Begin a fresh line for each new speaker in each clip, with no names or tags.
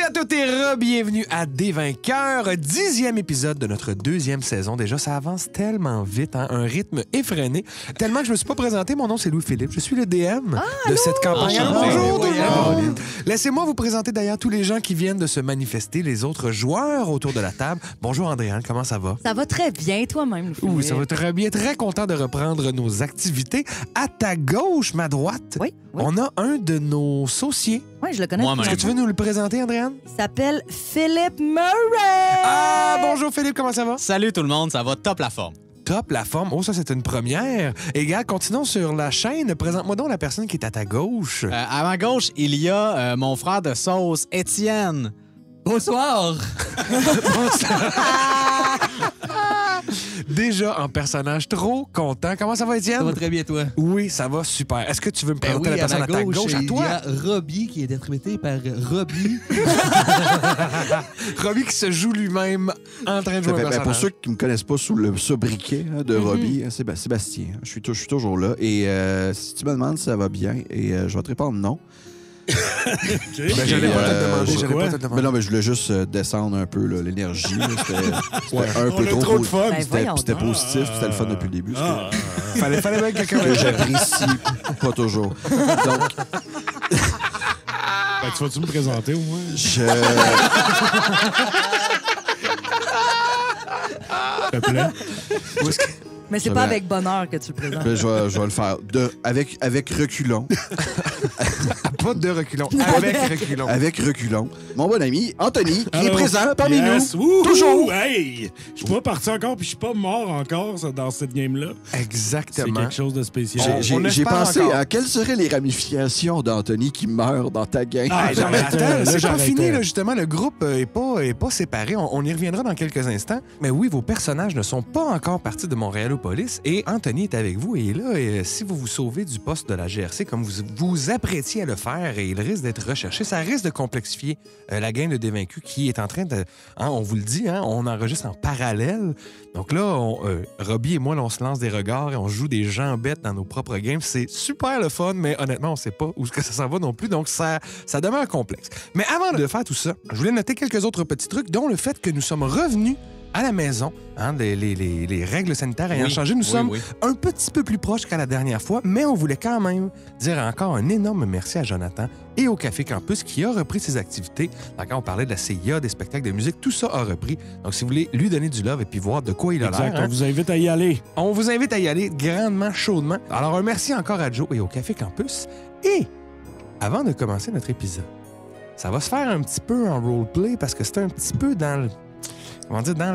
à toutes et bienvenue à Des Vainqueurs, 10e épisode de notre 2e saison. Déjà, ça avance tellement vite, hein? Un rythme effréné. Tellement que je me suis pas présenté. Mon nom, c'est Louis-Philippe. Je suis le DM de cette campagne. Bonjour tout le monde! Laissez-moi vous présenter d'ailleurs tous les gens qui viennent de se manifester, les autres joueurs autour de la table. Bonjour Andréane, comment ça va?
Ça va très bien, toi-même, Louis-Philippe.
Oui, ça va très bien. Très content de reprendre nos activités. À ta gauche, ma droite,
Oui.
on a un de nos sauciers.
Oui, je le connais.
Est-ce que tu veux nous le présenter, Andréane?
Il s'appelle Philippe Murray.
Ah, bonjour Philippe, comment ça va?
Salut tout le monde, ça va top la forme.
Top, la forme. Oh, ça, c'est une première. Et gars, continuons sur la chaîne. Présente-moi donc la personne qui est à ta gauche.
À ma gauche, il y a mon frère de sauce, Étienne. Bonsoir.
Déjà en personnage trop content. Comment ça va, Étienne?
Ça va très bien, toi.
Oui, ça va super. Est-ce que tu veux me présenter la personne à ta gauche, à
il
toi?
y a Robbie qui est interprété par Robbie.
Robbie qui se joue lui-même en train de jouer un personnage.
Pour ceux qui ne me connaissent pas sous le sobriquet de Robbie, c'est Sébastien. Je suis toujours là. Et si tu me demandes si ça va bien, et je vais te répondre non.
Ben, j'allais pas te demander.
Mais non, mais je voulais juste descendre un peu là, l'énergie. là. C'était un peu
trop de fun.
Ben, voyons
C'était
donc.
positif, c'était le fun depuis le début.
Fallait bien que quelqu'un...
Que j'apprécie pas toujours. Donc,
Tu vas-tu me présenter au moins?
je...
S'il te plaît.
Mais c'est
Ça
pas
va.
avec bonheur que tu le présentes.
je vais le faire. Avec reculons.
Pas de reculons, avec reculons.
Avec reculons. Mon bon ami, Anthony, qui est
Alors,
présent parmi
yes.
nous.
Wouhou!
Toujours.
Hey! Je suis pas parti encore, puis je suis pas mort encore dans cette game-là. C'est
Exactement.
quelque chose de spécial.
J'ai
espère
pensé
encore.
à quelles seraient les ramifications d'Anthony qui meurt dans ta gang.
Ah,
Non, mais attends,
Là,
c'est pas
j'arrêtais.
fini, là, justement. Le groupe est pas séparé. On y reviendra dans quelques instants. Mais oui, vos personnages ne sont pas encore partis de Montréalopolis et Anthony est avec vous. Et là, si vous vous sauvez du poste de la GRC comme vous vous apprêtiez à le faire et il risque d'être recherché, ça risque de complexifier la game de Dévaincus qui est en train de... hein, on vous le dit, hein, on enregistre en parallèle. Donc là, Robbie et moi, là, on se lance des regards et on joue des gens bêtes dans nos propres games. C'est super le fun, mais honnêtement, on sait pas où ça s'en va non plus. Donc ça demeure complexe. Mais avant de faire tout ça, je voulais noter quelques autres petits trucs, dont le fait que nous sommes revenus à la maison, hein, les règles sanitaires ayant changé. Nous sommes un petit peu plus proches qu'à la dernière fois, mais on voulait quand même dire encore un énorme merci à Jonathan et au Café Campus qui a repris ses activités. Quand on parlait de la CIA, des spectacles de musique, tout ça a repris. Donc, si vous voulez lui donner du love et puis voir de quoi il a l'air,
Exact,
hein,
on vous invite à y aller.
on vous invite à y aller grandement, chaudement. Alors, un merci encore à Joe et au Café Campus. Et avant de commencer notre épisode, ça va se faire un petit peu en roleplay parce que c'est un petit peu dans le... Comment dire, dans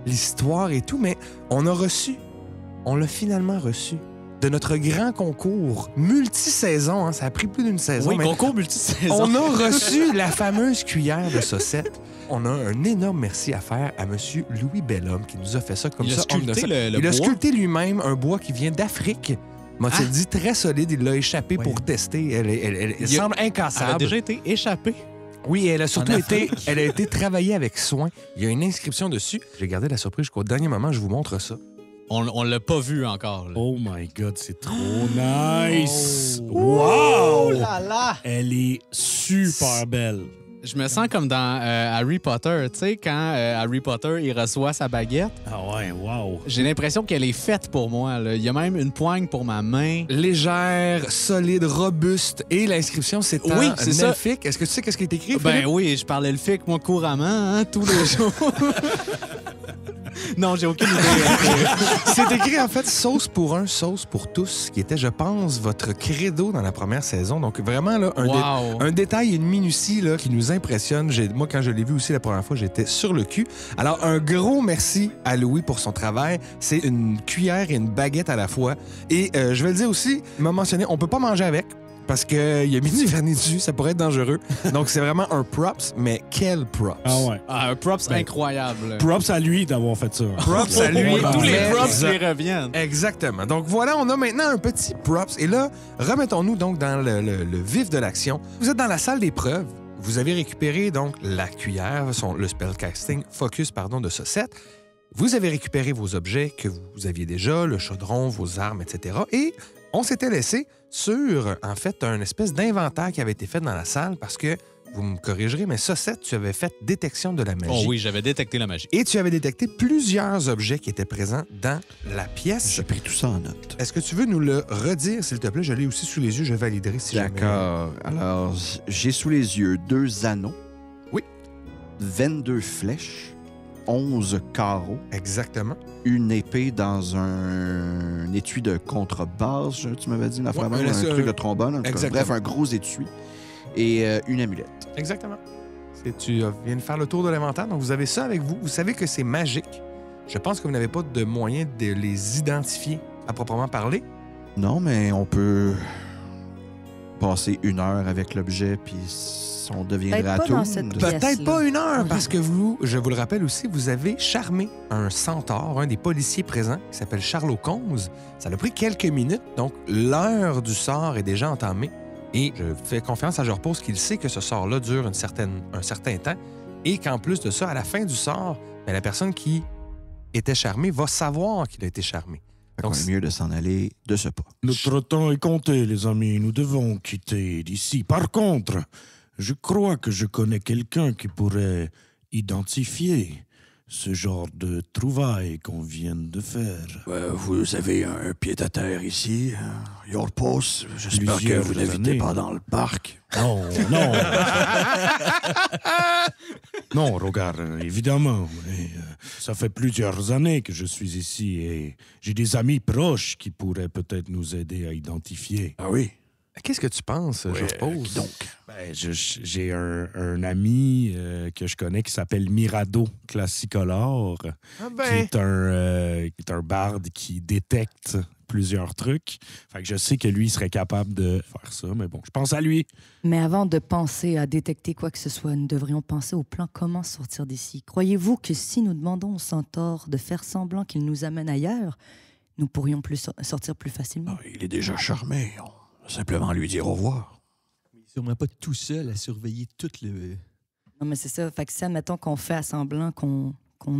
l'histoire et tout, mais on l'a finalement reçu de notre grand concours multi-saison. Hein, ça a pris plus d'une saison.
Oui,
mais
concours multi-saison.
on a reçu la fameuse cuillère de saucette. On a un énorme merci à faire à M. Louis Bellhomme qui nous a fait ça comme
Il a
ça.
sculpté le
Il a
bois.
sculpté lui-même un bois qui vient d'Afrique. M'a-t-il dit très solide. Il l'a échappé pour tester. Elle semble
Elle
incassable.
a déjà été échappée.
Oui, elle a surtout
En
été,
Afrique.
elle a été travaillée avec soin. Il y a une inscription dessus. J'ai gardé la surprise jusqu'au dernier moment. Je vous montre ça.
On l'a pas vu encore. Là.
Oh my God, c'est trop nice.
Oh
Wow!
là là!
Elle est super belle.
Je me sens comme dans Harry Potter. Tu sais, quand Harry Potter il reçoit sa baguette,
Ah ouais, wow.
j'ai l'impression qu'elle est faite pour moi. Là. Il y a même une poigne pour ma main.
Légère, solide, robuste. Et l'inscription, c'est en
Oui, c'est ça.
elfique. Est-ce que tu sais qu'est-ce qui est écrit,
Ben
Philippe?
oui, je parlais le fic, moi, couramment, hein, tous les jours. Non, j'ai aucune idée.
C'est écrit, en fait, sauce pour un, sauce pour tous, qui était, je pense, votre credo dans la première saison. Donc, vraiment, là,
Wow.
un détail et une minutie là, qui nous impressionne. Moi, quand je l'ai vu aussi la première fois, j'étais sur le cul. Alors, un gros merci à Louis pour son travail. C'est une cuillère et une baguette à la fois. Et je vais le dire aussi, il m'a mentionné, on peut pas manger avec. Parce qu'il a mis du vernis dessus, ça pourrait être dangereux. Donc, c'est vraiment un props, mais quel props?
Ah ouais.
Ah, un props
Ben,
incroyable.
Props à lui d'avoir fait ça.
Props à lui.
Tous les
Mais-
props lui reviennent.
Exactement. Donc voilà, on a maintenant un petit props. Et là, remettons-nous donc dans le vif de l'action. Vous êtes dans la salle d'épreuve. Vous avez récupéré donc la cuillère, le spellcasting focus de Saucette. Vous avez récupéré vos objets que vous aviez déjà, le chaudron, vos armes, etc. Et on s'était laissé sur, en fait, un espèce d'inventaire qui avait été fait dans la salle parce que vous me corrigerez, mais Saucette, tu avais fait détection de la magie.
Oh oui, j'avais détecté la magie.
Et tu avais détecté plusieurs objets qui étaient présents dans la pièce.
J'ai pris tout ça en note.
Est-ce que tu veux nous le redire, s'il te plaît? Je l'ai aussi sous les yeux, je validerai si jamais...
D'accord. Alors, j'ai sous les yeux 2 anneaux.
Oui.
22 flèches. 11 carreaux.
Exactement.
Une épée dans un étui de contrebasse, tu m'avais dit, une affaire
Ouais,
même, un
c'est
truc de trombone. En tout cas.
exactement.
Bref, un gros étui. Et une amulette.
Exactement. Tu viens de faire le tour de l'inventaire, donc vous avez ça avec vous. Vous savez que c'est magique. Je pense que vous n'avez pas de moyen de les identifier à proprement parler.
Non, mais on peut passer 1 heure avec l'objet, puis on deviendrait
Peut-être pas
atoum.
dans cette pièce.
Peut-être pas 1 heure,
Ok.
parce que vous, je vous le rappelle aussi, vous avez charmé un centaure, un des policiers présents, qui s'appelle Charlot Combs. Ça a pris quelques minutes, donc l'heure du sort est déjà entamée. Et je fais confiance à Je repose qu'il sait que ce sort-là dure un certain temps et qu'en plus de ça, à la fin du sort, ben, la personne qui était charmée va savoir qu'il a été charmé.
Donc, c'est mieux de s'en aller de ce pas.
Notre temps est compté, les amis. Nous devons quitter d'ici. Par contre, je crois que je connais quelqu'un qui pourrait identifier ce genre de trouvailles qu'on vient de faire.
Vous avez un pied-à-terre ici, Your Post. J'espère que
Plusieurs
vous n'habitez
années.
pas dans le parc.
Non, non. Non, regarde, évidemment. Mais, ça fait plusieurs années que je suis ici et j'ai des amis proches qui pourraient peut-être nous aider à identifier.
Ah oui?
Qu'est-ce que tu penses, Je repose?
Qui donc?
Ben, j'ai un ami que je connais qui s'appelle Mirado Classicolor,
Ah
qui est un barde qui détecte plusieurs trucs. Fait que je sais que lui serait capable de faire ça, mais bon, je pense à lui.
Mais avant de penser à détecter quoi que ce soit, nous devrions penser au plan comment sortir d'ici. Croyez-vous que si nous demandons au centaure de faire semblant qu'il nous amène ailleurs, nous pourrions sortir plus facilement?
Ah, il est déjà charmé. On va simplement lui dire au revoir.
Il est sûrement pas tout seul à surveiller tout le...
Non, mais c'est ça. Fait que si, admettons qu'on fait à semblant qu'on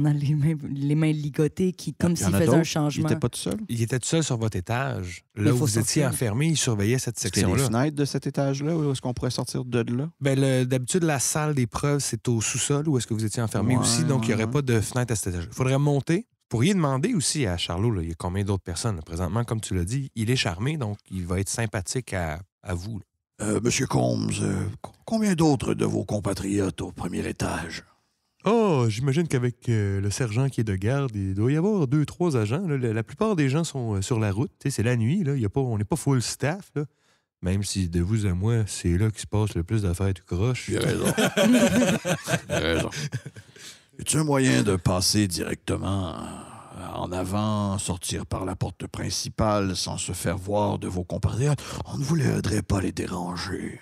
a les mains ligotées, comme
Il y
s'il
en a
faisait un
d'autres? Il
changement.
n'était pas tout seul?
Il était tout seul sur votre étage.
Il
Là où
faut
vous étiez
sortir.
enfermé, il surveillait cette
Est-ce qu'il y a des
section-là.
fenêtres de cet étage-là ou est-ce qu'on pourrait sortir de là?
Ben, d'habitude, la salle d'épreuve, c'est au sous-sol où est-ce que vous étiez enfermé
Ouais,
aussi, donc il n'y aurait
ouais.
pas de fenêtre à cet étage. Il faudrait monter. Vous pourriez demander aussi à Charlot, là, il y a combien d'autres personnes. Là, présentement, comme tu l'as dit, il est charmé, donc il va être sympathique à vous. Là.
Monsieur Combs, combien d'autres de vos compatriotes au premier étage?
Oh, j'imagine qu'avec le sergent qui est de garde, il doit y avoir 2-3 agents. Là. La plupart des gens sont sur la route. C'est la nuit, là. On n'est pas full staff. Là. Même si de vous à moi, c'est là qu'il se passe le plus d'affaires tout croche.
Il a raison. Il a raison. Y a-t-il un moyen de passer directement en avant, sortir par la porte principale sans se faire voir de vos compatriotes? On ne voudrait pas les déranger.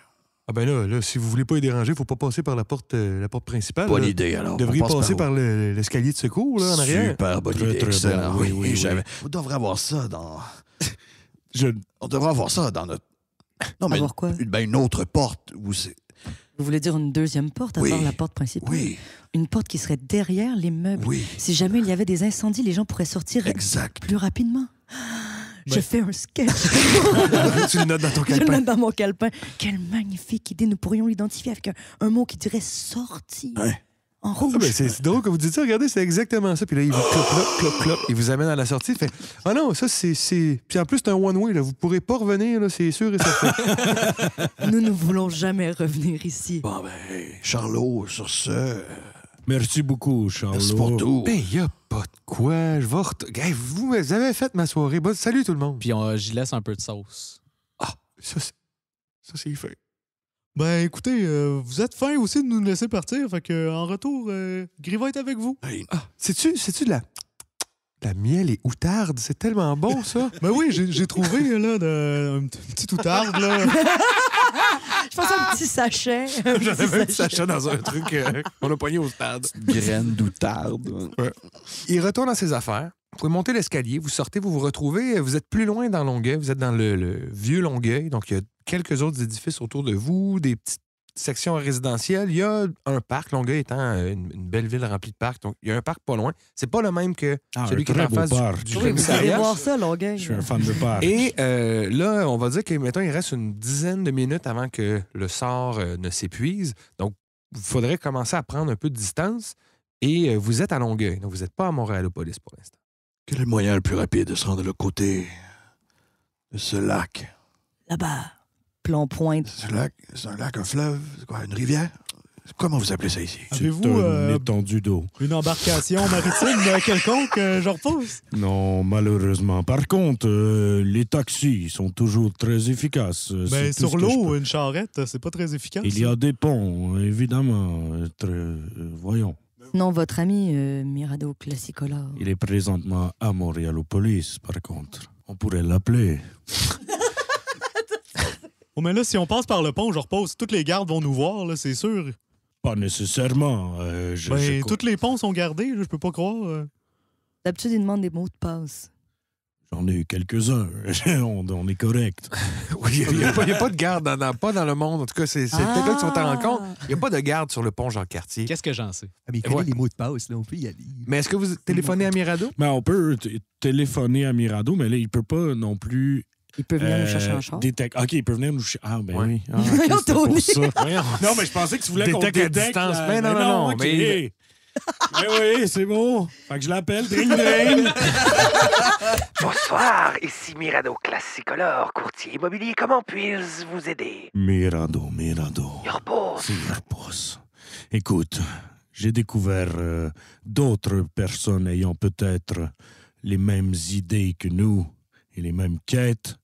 Ah ben là, si vous voulez pas les déranger, faut pas passer par la porte principale.
Bonne
là.
idée, alors.
Vous devriez
On passe
passer
par
par l'escalier de secours, là, en arrière.
Super bonne
Très,
idée.
très
Excellent.
bon. Oui.
Vous devrez avoir ça dans...
Je...
On devrait avoir ça dans notre... Non, mais
Avoir quoi?
une autre porte où c'est...
Vous voulez dire une deuxième porte à
Oui.
part la porte principale?
Oui,
Une porte qui serait derrière les meubles.
oui,
Si jamais il y avait des incendies, les gens pourraient sortir
exact.
plus rapidement. Je
Ben-
fais un sketch.
Tu le notes dans ton
Je le
calepin.
note dans mon calepin. Quelle magnifique idée. Nous pourrions l'identifier avec un mot qui dirait sortie.
Ouais.
En rouge.
Ah ben, c'est drôle que vous dites ça. Regardez, c'est exactement ça. Puis là, il vous clop. Il vous amène à la sortie. Il fait ah non, ça, c'est. Puis en plus, c'est un one-way. Là. Vous pourrez pas revenir, là, c'est sûr et certain.
Nous ne voulons jamais revenir ici.
Bon, ben, Charlot, sur ce,
Merci beaucoup, Charlot.
merci pour tout.
Ben, y a pas de quoi. Je vais Hey, vous avez fait ma soirée. Bon, salut tout le monde.
Puis j'y laisse un peu de sauce.
Ça, c'est fait.
Ben écoutez, vous êtes fin aussi de nous laisser partir, fait que en retour, Gris va être avec vous.
Hey,
Ah, c'est-tu de la miel et outarde? C'est tellement bon, ça.
Ben oui, j'ai trouvé là un petit outarde là.
Je pense à un petit sachet.
J'avais même sachet dans un truc qu'on a pogné au stade.
graine d'outarde.
Il retourne dans ses affaires. Vous pouvez monter l'escalier, vous sortez, vous vous retrouvez. Vous êtes plus loin dans Longueuil. Vous êtes dans le vieux Longueuil. Donc, il y a quelques autres édifices autour de vous, des petites section résidentielle. Il y a un parc, Longueuil étant une belle ville remplie de parcs. Donc, il y a un parc pas loin. C'est pas le même que celui qui est en face du
Oui, vous allez
commissariat.
voir ça, Longueuil.
Je suis un fan de parc.
Et là, on va dire que, mettons, il reste une dizaine de minutes avant que le sort ne s'épuise. Donc, il faudrait commencer à prendre un peu de distance. Et vous êtes à Longueuil. Donc, vous n'êtes pas à Montréalopolis pour l'instant.
Quel est le moyen le plus rapide de se rendre de l'autre côté de ce lac?
Là-bas, plan pointe.
Ce lac, c'est un lac, un fleuve, c'est quoi, une rivière? Comment vous appelez ça ici?
C'est
Avez-vous
une étendue d'eau.
une embarcation maritime quelconque, je repose?
Non, malheureusement. Par contre, les taxis sont toujours très efficaces.
Ben,
C'est tout
sur
ce que je
l'eau,
peux-
une charrette, c'est pas très efficace.
Il y a des ponts, évidemment. Voyons.
Non, votre ami Mirado Classicolor.
Il est présentement à Montréalopolis, par contre. On pourrait l'appeler.
Oh, mais là, si on passe par le pont, je repose, toutes les gardes vont nous voir, là, c'est sûr.
Pas nécessairement.
Ben, tous les ponts sont gardés, là, je peux pas croire.
D'habitude, il demande des mots de passe.
J'en ai eu quelques-uns. on est correct.
Oui, il n'y a, pas de garde, pas dans le monde. En tout cas, c'est peut-être là que tu t'en rends compte. Il n'y a pas de garde sur le pont Jean-Cartier.
Qu'est-ce que j'en sais?
Ah, mais il
Ouais.
connaît les mots de passe, là, on peut y aller.
Mais est-ce que vous téléphonez à Mirado?
Mais on peut téléphoner à Mirado, mais là, il peut pas non plus...
Il peut venir nous chercher en char.
OK, il peut venir nous chercher... Ah, ben
Ouais.
oui. Ah,
Voyons,
OK, c'était pour
Tony.
ça. Non, mais je pensais que tu voulais qu'on
Détecte à
détecte...
distance.
la-
Mais non,
OK.
mais-
Mais oui, c'est bon. Fait que je l'appelle. Dring, dring.
Bonsoir, ici Mirado Classicolor, courtier immobilier. Comment puis-je vous aider?
Mirado.
Yorpos.
C'est Yorpos. Écoute, j'ai découvert d'autres personnes ayant peut-être les mêmes idées que nous et les mêmes quêtes.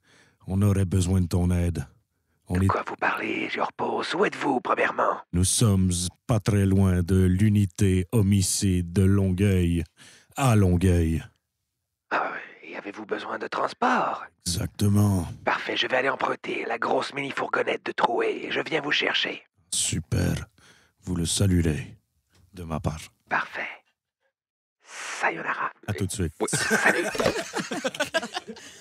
On aurait besoin de ton aide.
De quoi vous parlez, Yorpos? Où êtes-vous, premièrement?
Nous sommes pas très loin de l'unité homicide de Longueuil à Longueuil.
Ah, et avez-vous besoin de transport?
Exactement.
Parfait, je vais aller emprunter la grosse mini-fourgonnette de Troué. Je viens vous chercher.
Super. Vous le saluerez de ma part.
Parfait. Sayonara.
À tout de suite.
Oui, salut.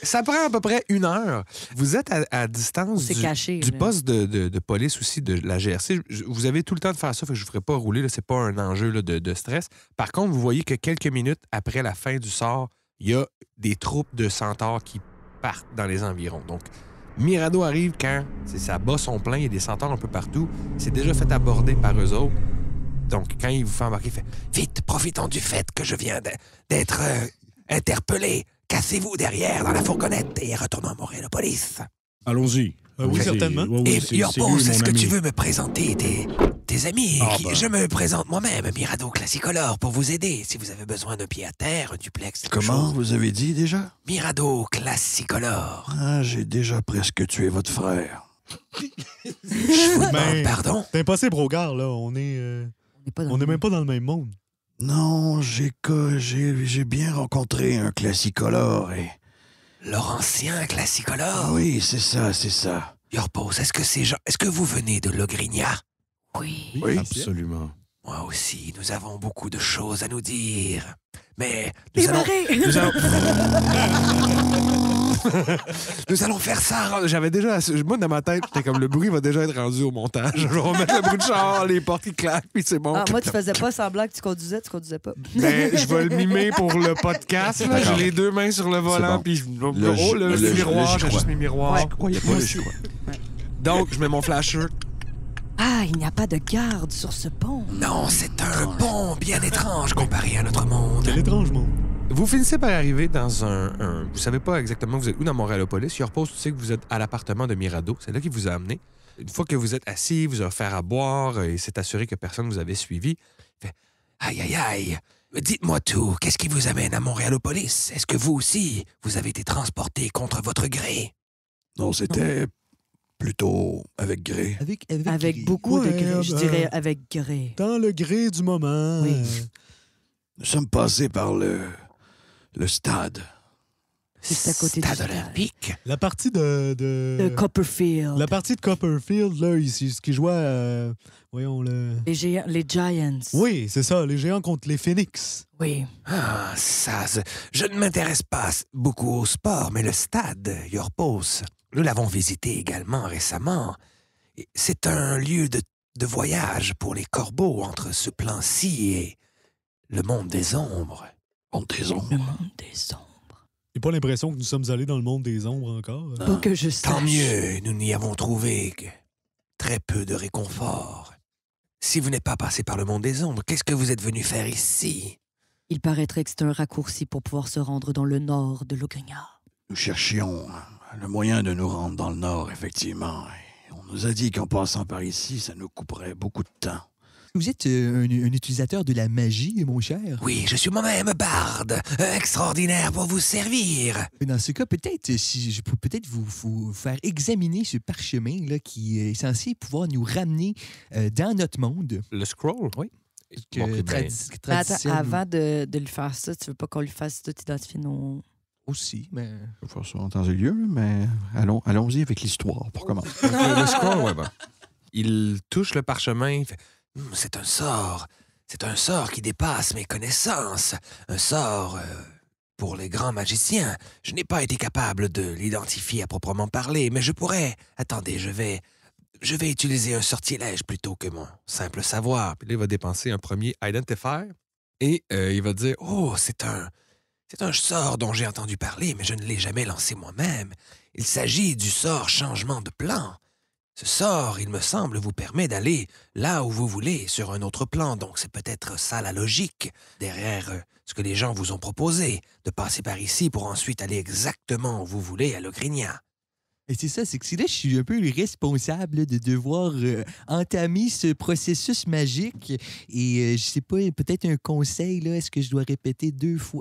Ça prend à peu près 1 heure. Vous êtes à distance
C'est caché.
du
là.
poste de police aussi de la GRC. Vous avez tout le temps de faire ça, fait que je ne vous ferai pas rouler. Ce n'est pas un enjeu là, de stress. Par contre, vous voyez que quelques minutes après la fin du sort, il y a des troupes de centaures qui partent dans les environs. Donc, Mirado arrive quand ça bat son plein, il y a des centaures un peu partout. C'est déjà fait aborder par eux autres. Donc, quand il vous fait embarquer, il fait « Vite, profitons du fait que je viens d'être interpellé. Cassez-vous derrière dans la fourgonnette et retournons à Montréalopolis.
Allons-y.
Oui,
Allons-y.
certainement.
Oui, oui,
Et
c'est
Yorpos,
lui, mon
est-ce que
ami.
tu veux me présenter tes amis?
Ah, ben.
Je me présente moi-même, Mirado Classicolor, pour vous aider. Si vous avez besoin d'un pied à terre, un duplex, quelque
Comment
chose.
vous avez dit déjà?
Mirado Classicolor.
Ah, j'ai déjà presque tué votre frère.
Je vous demande
Ben,
pardon?
C'est impossible, Rogard, là. On est
On
même pas dans le même monde.
Non, j'ai bien rencontré un classicolore et...
Laurentien Classicolor?
Ah oui, c'est ça.
Yorpos, est-ce que vous venez de Logrignat? Oui.
Oui.
Absolument.
Moi aussi, nous avons beaucoup de choses à nous dire. Mais
Les
nous allons,
marées!
nous allons... nous allons faire ça.
J'avais déjà... Moi, dans ma tête, j'étais comme le bruit va déjà être rendu au montage. Je vais remettre le bruit de char, les portes qui claquent, puis c'est bon.
Ah, moi, tu faisais pas semblant que tu conduisais pas.
Ben, je vais le mimer pour le podcast. là. J'ai les 2 mains sur le volant,
bon.
puis
Là,
le
je-
miroir,
là, j'y
j'ai juste
crois.
mes miroirs.
Ouais.
Je croyais pas, je crois.
Donc, je mets mon flasher.
Ah, il n'y a pas de garde sur ce pont.
Non, c'est un pont bien étrange comparé à notre monde.
Quel étrange monde.
Vous finissez par arriver dans vous savez pas exactement vous êtes où dans Montréalopolis. Il repose, tu sais que vous êtes à l'appartement de Mirado. C'est là qu'il vous a amené. Une fois que vous êtes assis, il vous a offert à boire et s'est assuré que personne ne vous avait suivi. Il fait
Aïe, aïe, aïe. Dites-moi tout, qu'est-ce qui vous amène à Montréalopolis? Est-ce que vous aussi, vous avez été transporté contre votre gré?
Non, c'était plutôt avec gré.
Avec beaucoup de
Ouais,
gré, je
ben,
dirais avec gré.
Dans le gré du moment.
Oui.
Nous sommes passés par le stade.
Juste à côté du
Stade
stade.
olympique.
La partie de
De Copperfield.
La partie de Copperfield, là, ce qui jouait voyons, le...
Les géants, les Giants.
Oui, c'est ça, les géants contre les Phoenix.
Oui.
Ah, ça, je ne m'intéresse pas beaucoup au sport, mais le stade, Yorpos, nous l'avons visité également récemment. Et c'est un lieu de de voyage pour les corbeaux entre ce plan-ci et le monde des ombres.
Monde des ombres.
Le monde des ombres.
J'ai pas l'impression que nous sommes allés dans le monde des ombres encore.
Pas que je sache.
Tant mieux, nous n'y avons trouvé que très peu de réconfort. Si vous n'êtes pas passé par le monde des ombres, qu'est-ce que vous êtes venu faire ici?
Il paraîtrait que c'est un raccourci pour pouvoir se rendre dans le nord de l'Ogrignat.
Nous cherchions le moyen de nous rendre dans le nord, effectivement. Et on nous a dit qu'en passant par ici, ça nous couperait beaucoup de temps.
Vous êtes un utilisateur de la magie, mon cher?
Oui, je suis moi-même barde, extraordinaire pour vous servir.
Dans ce cas, peut-être si je peux peut-être vous faire examiner ce parchemin là, qui est censé pouvoir nous ramener dans notre monde.
Le scroll, oui.
Que
Bon, ok, ben,
Mais attends, avant de lui faire ça, tu veux pas qu'on lui fasse tout identifier nos...
Aussi, mais...
Je vais faire ça en temps et lieu, mais allons-y avec l'histoire pour commencer.
le scroll, ouais, bon. Il touche le parchemin, il fait...
C'est un sort. C'est un sort qui dépasse mes connaissances. Un sort pour les grands magiciens. Je n'ai pas été capable de l'identifier à proprement parler, mais je pourrais... Attendez, je vais utiliser un sortilège plutôt que mon simple savoir.
Puis là, il va dépenser un premier identifier et il va dire
Oh, c'est un sort dont j'ai entendu parler, mais je ne l'ai jamais lancé moi-même. Il s'agit du sort changement de plan. Ce sort, il me semble, vous permet d'aller là où vous voulez, sur un autre plan. Donc, c'est peut-être ça la logique derrière ce que les gens vous ont proposé, de passer par ici pour ensuite aller exactement où vous voulez à l'Ogrignat.
Et c'est ça, c'est que là, je suis un peu responsable là, de devoir entamer ce processus magique. Et je sais pas, peut-être un conseil, là, est-ce que je dois répéter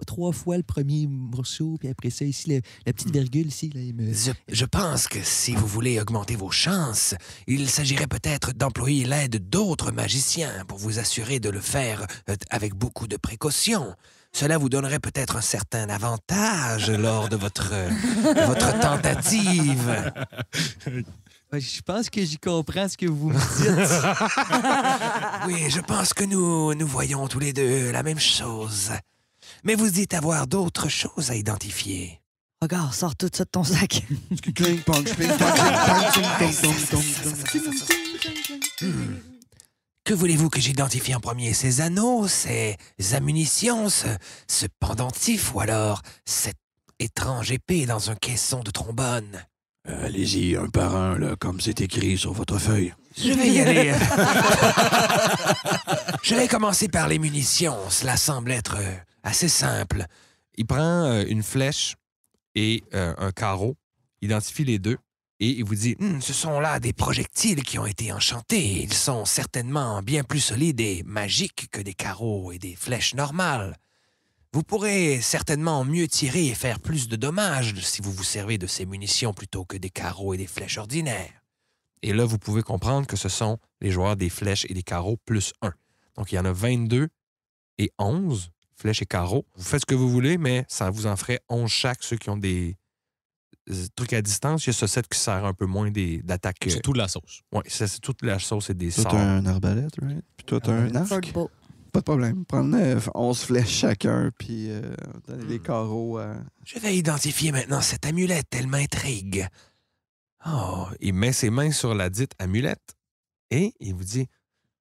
3 fois le premier morceau, puis après ça, ici, la petite virgule, ici, là, il me...
Je pense que si vous voulez augmenter vos chances, il s'agirait peut-être d'employer l'aide d'autres magiciens pour vous assurer de le faire avec beaucoup de précaution. Cela vous donnerait peut-être un certain avantage lors de votre tentative.
Je pense que j'y comprends ce que vous me dites.
Oui, je pense que nous voyons tous les deux la même chose. Mais vous dites avoir d'autres choses à identifier.
Regarde, sors tout ça de ton sac.
Que voulez-vous que j'identifie en premier? Ces anneaux, ces ammunitions, ce pendentif ou alors cette étrange épée dans un caisson de trombone?
Allez-y, un par un, là, comme c'est écrit sur votre feuille.
Je vais y aller. Je vais commencer par les munitions. Cela semble être assez simple.
il prend une flèche et un carreau, identifie les deux et il vous dit
Ce sont là des projectiles qui ont été enchantés. Ils sont certainement bien plus solides et magiques que des carreaux et des flèches normales. Vous pourrez certainement mieux tirer et faire plus de dommages si vous vous servez de ces munitions plutôt que des carreaux et des flèches ordinaires.
Et là, vous pouvez comprendre que ce sont les joueurs des flèches et des carreaux plus 1. Donc, il y en a 22 et 11, flèches et carreaux. Vous faites ce que vous voulez, mais ça vous en ferait 11 chaque, ceux qui ont des trucs à distance. Il y a ce set qui sert un peu moins d'attaque.
C'est tout de la sauce.
Oui, c'est toute la sauce et des
Toi,
sorts.
t'as un arbalète, right? Puis toi, t'as un arc.
Swordbow.
Pas de problème. Prenez 11 flèches chacun, puis donnez des carreaux à...
Je vais identifier maintenant cette amulette, elle m'intrigue.
Oh, il met ses mains sur la dite amulette et il vous dit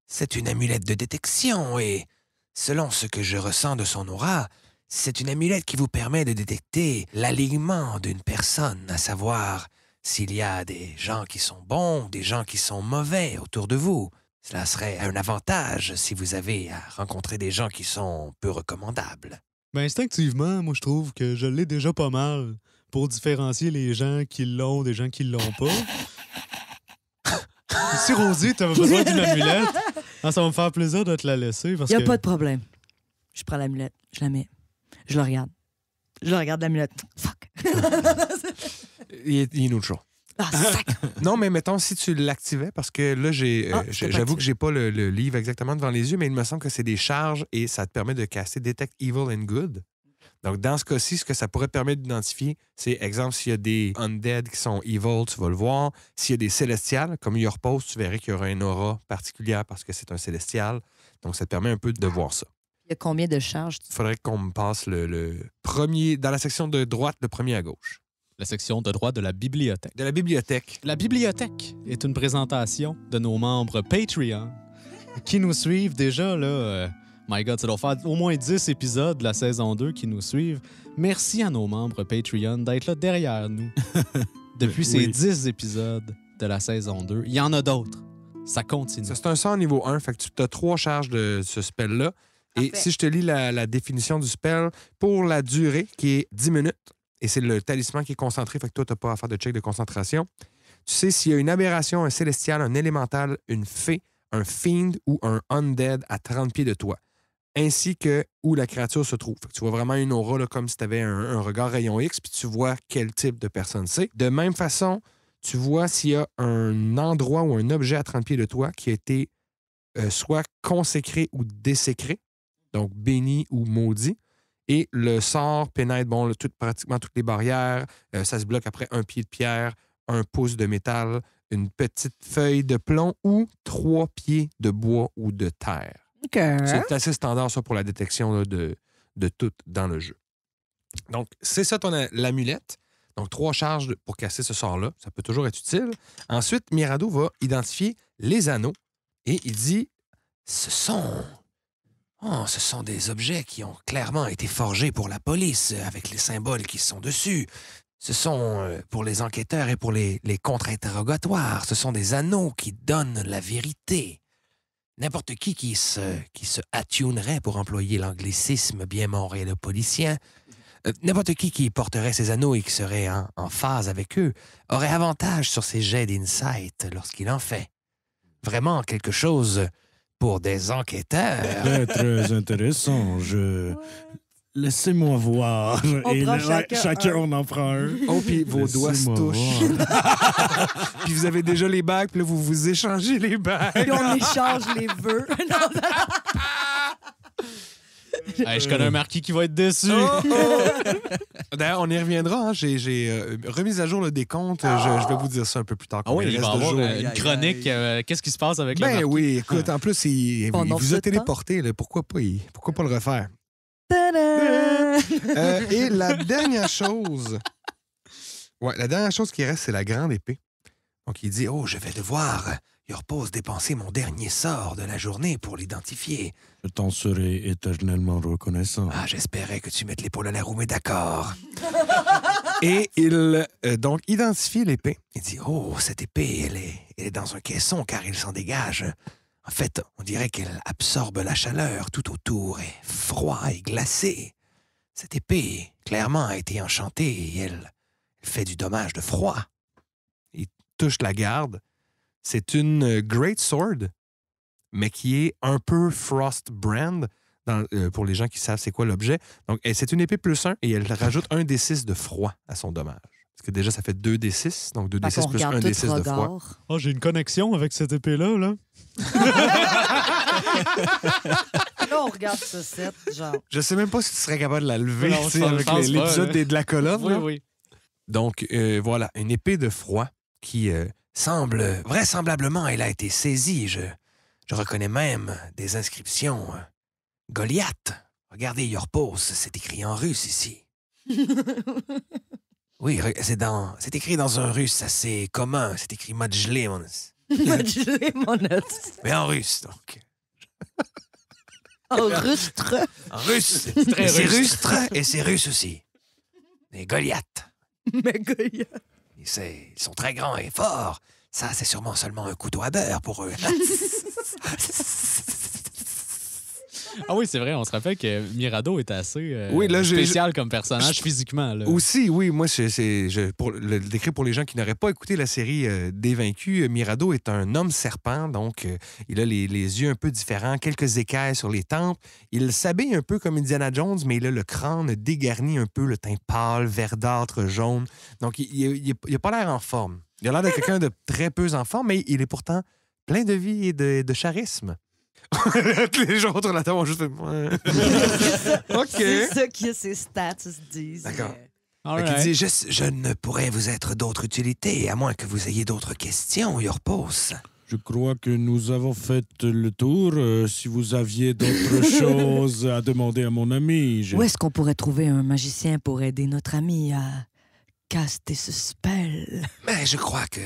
C'est une amulette de détection et, selon ce que je ressens de son aura, c'est une amulette qui vous permet de détecter l'alignement d'une personne, à savoir s'il y a des gens qui sont bons, des gens qui sont mauvais autour de vous. Cela serait un avantage si vous avez à rencontrer des gens qui sont peu recommandables.
Ben, instinctivement, moi, je trouve que je l'ai déjà pas mal pour différencier les gens qui l'ont des gens qui l'ont pas. Si, Rosie, t'avais besoin d'une amulette, ça va me faire plaisir de te la laisser. Parce
Il n'y a
que...
pas de problème. Je prends l'amulette, je la mets, je la regarde. Je la regarde, l'amulette. Fuck.
il est autre chose.
Ah, sac.
Non, mais mettons, si tu l'activais, parce que là, j'avoue que j'ai pas le livre exactement devant les yeux, mais il me semble que c'est des charges et ça te permet de caster Detect Evil and Good. Donc, dans ce cas-ci, ce que ça pourrait te permettre d'identifier, c'est, exemple, s'il y a des undead qui sont evil, tu vas le voir. S'il y a des célestials, comme il y repose, tu verrais qu'il y aura une aura particulière parce que c'est un célestial. Donc, ça te permet un peu de voir ça.
Il y a combien de charges?
Il faudrait qu'on me passe le premier, dans la section de droite, le premier à gauche.
la section de droit de la bibliothèque.
De la bibliothèque.
La bibliothèque est une présentation de nos membres Patreon qui nous suivent déjà, là. My God, ça doit faire au moins 10 épisodes de la saison 2 qui nous suivent. Merci à nos membres Patreon d'être là derrière nous depuis ces 10 épisodes de la saison 2. Il y en a d'autres. Ça continue.
Ça, c'est un sort niveau 1, fait que tu as 3 charges de ce spell-là. Et si je te lis la définition du spell, pour la durée, qui est 10 minutes, et c'est le talisman qui est concentré, fait que toi, tu n'as pas à faire de check de concentration, tu sais s'il y a une aberration, un célestial, un élémental, une fée, un fiend ou un undead à 30 pieds de toi, ainsi que où la créature se trouve. Fait que tu vois vraiment une aura là, comme si tu avais un regard rayon X, puis tu vois quel type de personne c'est. De même façon, tu vois s'il y a un endroit ou un objet à 30 pieds de toi qui a été soit consécré ou désécré, donc béni ou maudit. Et le sort pénètre pratiquement toutes les barrières. Ça se bloque après 1 pied de pierre, 1 pouce de métal, une petite feuille de plomb ou 3 pieds de bois ou de terre.
OK.
C'est assez standard, ça, pour la détection là, de tout dans le jeu. Donc, c'est ça l'amulette. Donc, 3 charges pour casser ce sort-là. Ça peut toujours être utile. Ensuite, Mirado va identifier les anneaux et il dit «
Ce sont des objets qui ont clairement été forgés pour la police avec les symboles qui sont dessus. Ce sont pour les enquêteurs et pour les contre-interrogatoires. Ce sont des anneaux qui donnent la vérité. N'importe qui se attunerait, pour employer l'anglicisme bien montréalopolicien, n'importe qui porterait ces anneaux et qui serait en phase avec eux aurait avantage sur ses jets d'insight lorsqu'il en fait. Vraiment quelque chose pour des enquêteurs.
Très, très intéressant. Laissez-moi voir.
On prend
chacun, on en prend un.
Oh, puis vos doigts se touchent. Puis vous avez déjà les bagues, puis là, vous vous échangez les bagues.
Puis on échange les vœux.
Hey, je connais un marquis qui va être déçu.
D'ailleurs, on y reviendra. Hein. J'ai remis à jour le décompte. Je vais vous dire ça un peu plus tard.
Ah oui, il va y avoir une
Aïe,
chronique. Qu'est-ce qui se passe avec le
Ben
marquis?
oui, écoute, en plus, il
Pendant
vous
ce
a
temps.
téléporté. Là. Pourquoi pas le refaire?
Tadam!
Et la dernière chose... Ouais, la dernière chose qui reste, c'est la grande épée. Donc, il dit,
Oh, je vais devoir, Yorpos, dépenser mon dernier sort de la journée pour l'identifier.
Je t'en serai éternellement reconnaissant.
Ah, j'espérais que tu mettes l'épaule à la roue, mais d'accord.
Et il donc identifie l'épée.
Il dit, oh, cette épée, elle est dans un caisson car il s'en dégage. En fait, on dirait qu'elle absorbe la chaleur tout autour, est froid et glacé. Cette épée, clairement, a été enchantée et elle fait du dommage de froid.
Il touche la garde. C'est une Great Sword, mais qui est un peu Frost Brand, pour les gens qui savent c'est quoi l'objet. Donc, c'est une épée +1 et elle rajoute 1 D6 de froid à son dommage. Parce que déjà, ça fait 2 D6, donc 2 D6 plus 1 D6 de froid.
Oh, j'ai une connexion avec cette épée-là, là.
Là, on regarde ce set, genre.
Je sais même pas si tu serais capable de la lever,
Non,
tu sais,
je
avec
pense pas,
l'épisode
là.
de la colonne.
Oui,
là.
oui.
Donc, voilà, une épée de froid qui...
Vraisemblablement, elle a été saisie. Je reconnais même des inscriptions. Goliath. Regardez, Yorpos, c'est écrit en russe ici. Oui, c'est écrit dans un russe assez commun. C'est écrit Majlemon. Mais en russe, donc.
En rustre.
En russe.
très
C'est
russe.
rustre et c'est russe aussi. Les Goliaths.
Mais Goya.
Ils sont très grands et forts. Ça, c'est sûrement seulement un couteau à beurre pour eux.
Ah oui, c'est vrai, on se rappelle que Mirado est assez
Oui, là,
spécial comme personnage physiquement. Là.
Aussi, oui, moi, pour le décrire pour les gens qui n'auraient pas écouté la série des Vaincus, Mirado est un homme serpent, donc il a les yeux un peu différents, quelques écailles sur les tempes. Il s'habille un peu comme Indiana Jones, mais il a le crâne dégarni un peu, le teint pâle, verdâtre, jaune. Donc, il n'a pas l'air en forme. Il a l'air de quelqu'un de très peu en forme, mais il est pourtant plein de vie et de charisme. Les gens autour de la table ont juste fait... Ouais. OK.
C'est ça que ses stats se disent.
D'accord.
All
Fait
right.
qu'il dit, je ne pourrais vous être d'autre utilité, à moins que vous ayez d'autres questions, Yorpos.
Je crois que nous avons fait le tour. Si vous aviez d'autres choses à demander à mon ami,
Où est-ce qu'on pourrait trouver un magicien pour aider notre ami à caste et ce spell.
Mais je crois que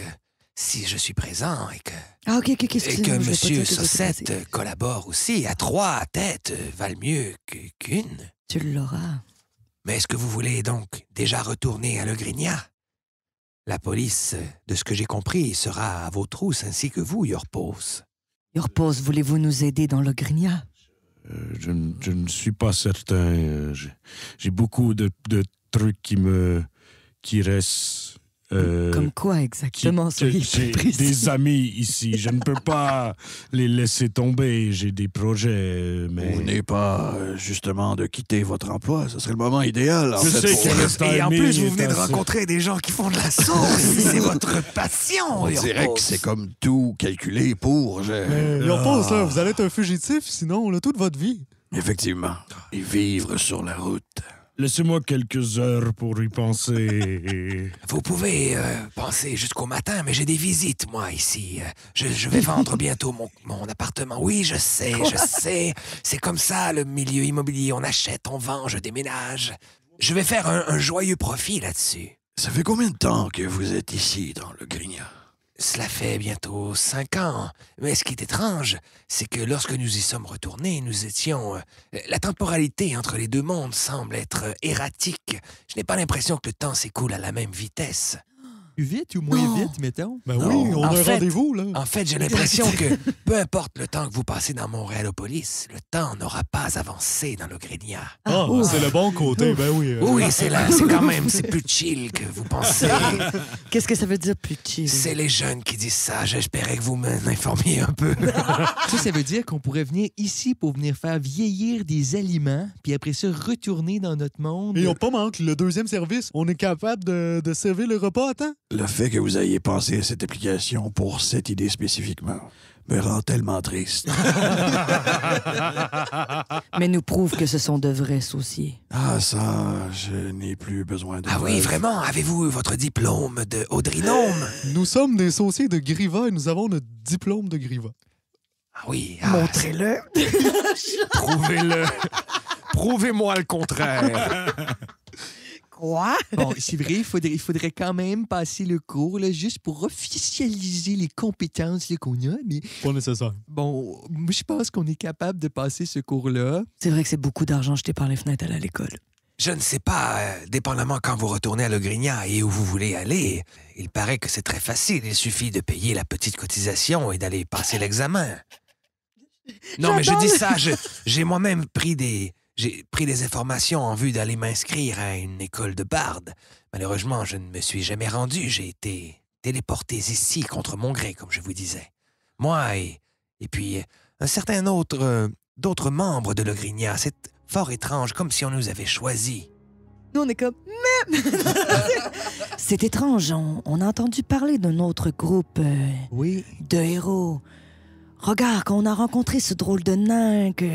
si je suis présent et que,
Ah, ok,
et que
excusez-moi, je l'ai pas dit,
M.
ok, c'est
Saucette
passé.
collabore aussi, à 3 têtes valent mieux qu'une.
Tu l'auras.
Mais est-ce que vous voulez donc déjà retourner à Le Grignat? La police, de ce que j'ai compris, sera à vos trousses ainsi que vous, Yorpos.
Yorpos, voulez-vous nous aider dans le Grignat?
Je ne suis pas certain. J'ai beaucoup de trucs qui restent.
Comme quoi exactement, soyez
J'ai
plus précis.
des amis ici. Je ne peux pas les laisser tomber. J'ai des projets, mais...
Vous venez pas, justement, de quitter votre emploi. Ce serait le moment idéal, en
Je
fait,
sais
pour-
que le
Et en
timing
plus, vous
est
venez de
assez-
rencontrer des gens qui font de la sauce. C'est votre passion,
On dirait
Yorpos.
que c'est comme tout calculé pour...
Yorpos, là, vous allez être un fugitif, sinon, là, toute votre vie.
Effectivement. Et vivre sur la route.
Laissez-moi quelques heures pour y penser.
Vous pouvez penser jusqu'au matin, mais j'ai des visites, moi, ici. Je vais vendre bientôt mon appartement. Oui, je sais. C'est comme ça, le milieu immobilier. On achète, on vend, je déménage. Je vais faire un joyeux profit là-dessus.
Ça fait combien de temps que vous êtes ici, dans le Grignat?
Cela fait bientôt 5 ans. Mais ce qui est étrange, c'est que lorsque nous y sommes retournés, nous étions... la temporalité entre les deux mondes semble être erratique. Je n'ai pas l'impression que le temps s'écoule à la même vitesse.
Plus vite ou moins
Non.
vite, mettons?
Ben
Non.
oui, on a
En
un
fait-
rendez-vous, là.
En fait, j'ai l'impression que peu importe le temps que vous passez dans Montréalopolis, le temps n'aura pas avancé dans le Grignat.
Ah,
ouf.
c'est le bon côté, ben oui.
Oui, c'est quand même, c'est plus chill que vous pensez.
Qu'est-ce que ça veut dire plus chill?
C'est les jeunes qui disent ça. J'espérais que vous m'informiez un peu.
Ça veut dire qu'on pourrait venir ici pour venir faire vieillir des aliments, puis après ça, retourner dans notre monde.
Et on pas manque le deuxième service. On est capable de servir le repas à temps.
Le fait que vous ayez pensé à cette application pour cette idée spécifiquement me rend tellement triste.
Mais nous prouve que ce sont de vrais sauciers.
Ah, ça, je n'ai plus besoin de...
Ah oui,
preuves.
vraiment? Avez-vous votre diplôme de Audrinome?
Nous sommes des sauciers de Griva et nous avons notre diplôme de Griva.
Ah oui.
Montrez-le.
Prouvez-le. Prouvez-moi le contraire.
Quoi?
Bon, c'est vrai, il faudrait quand même passer le cours, là, juste pour officialiser les compétences là, qu'on a. Mais
Pas nécessaire.
bon, moi, je pense qu'on est capable de passer ce cours-là.
C'est vrai que c'est beaucoup d'argent jeté par les fenêtres à l'école.
Je ne sais pas, dépendamment quand vous retournez à Le Grignat et où vous voulez aller, il paraît que c'est très facile. Il suffit de payer la petite cotisation et d'aller passer l'examen. Non, mais je dis ça, j'ai moi-même j'ai pris des informations en vue d'aller m'inscrire à une école de barde. Malheureusement, je ne me suis jamais rendu. J'ai été téléporté ici contre mon gré, comme je vous disais. Moi et puis un certain d'autres membres de Le Grignat. C'est fort étrange, comme si on nous avait choisis.
Nous, on est comme... C'est étrange, on a entendu parler d'un autre groupe
Oui.
de héros. Regarde, quand on a rencontré ce drôle de nain que...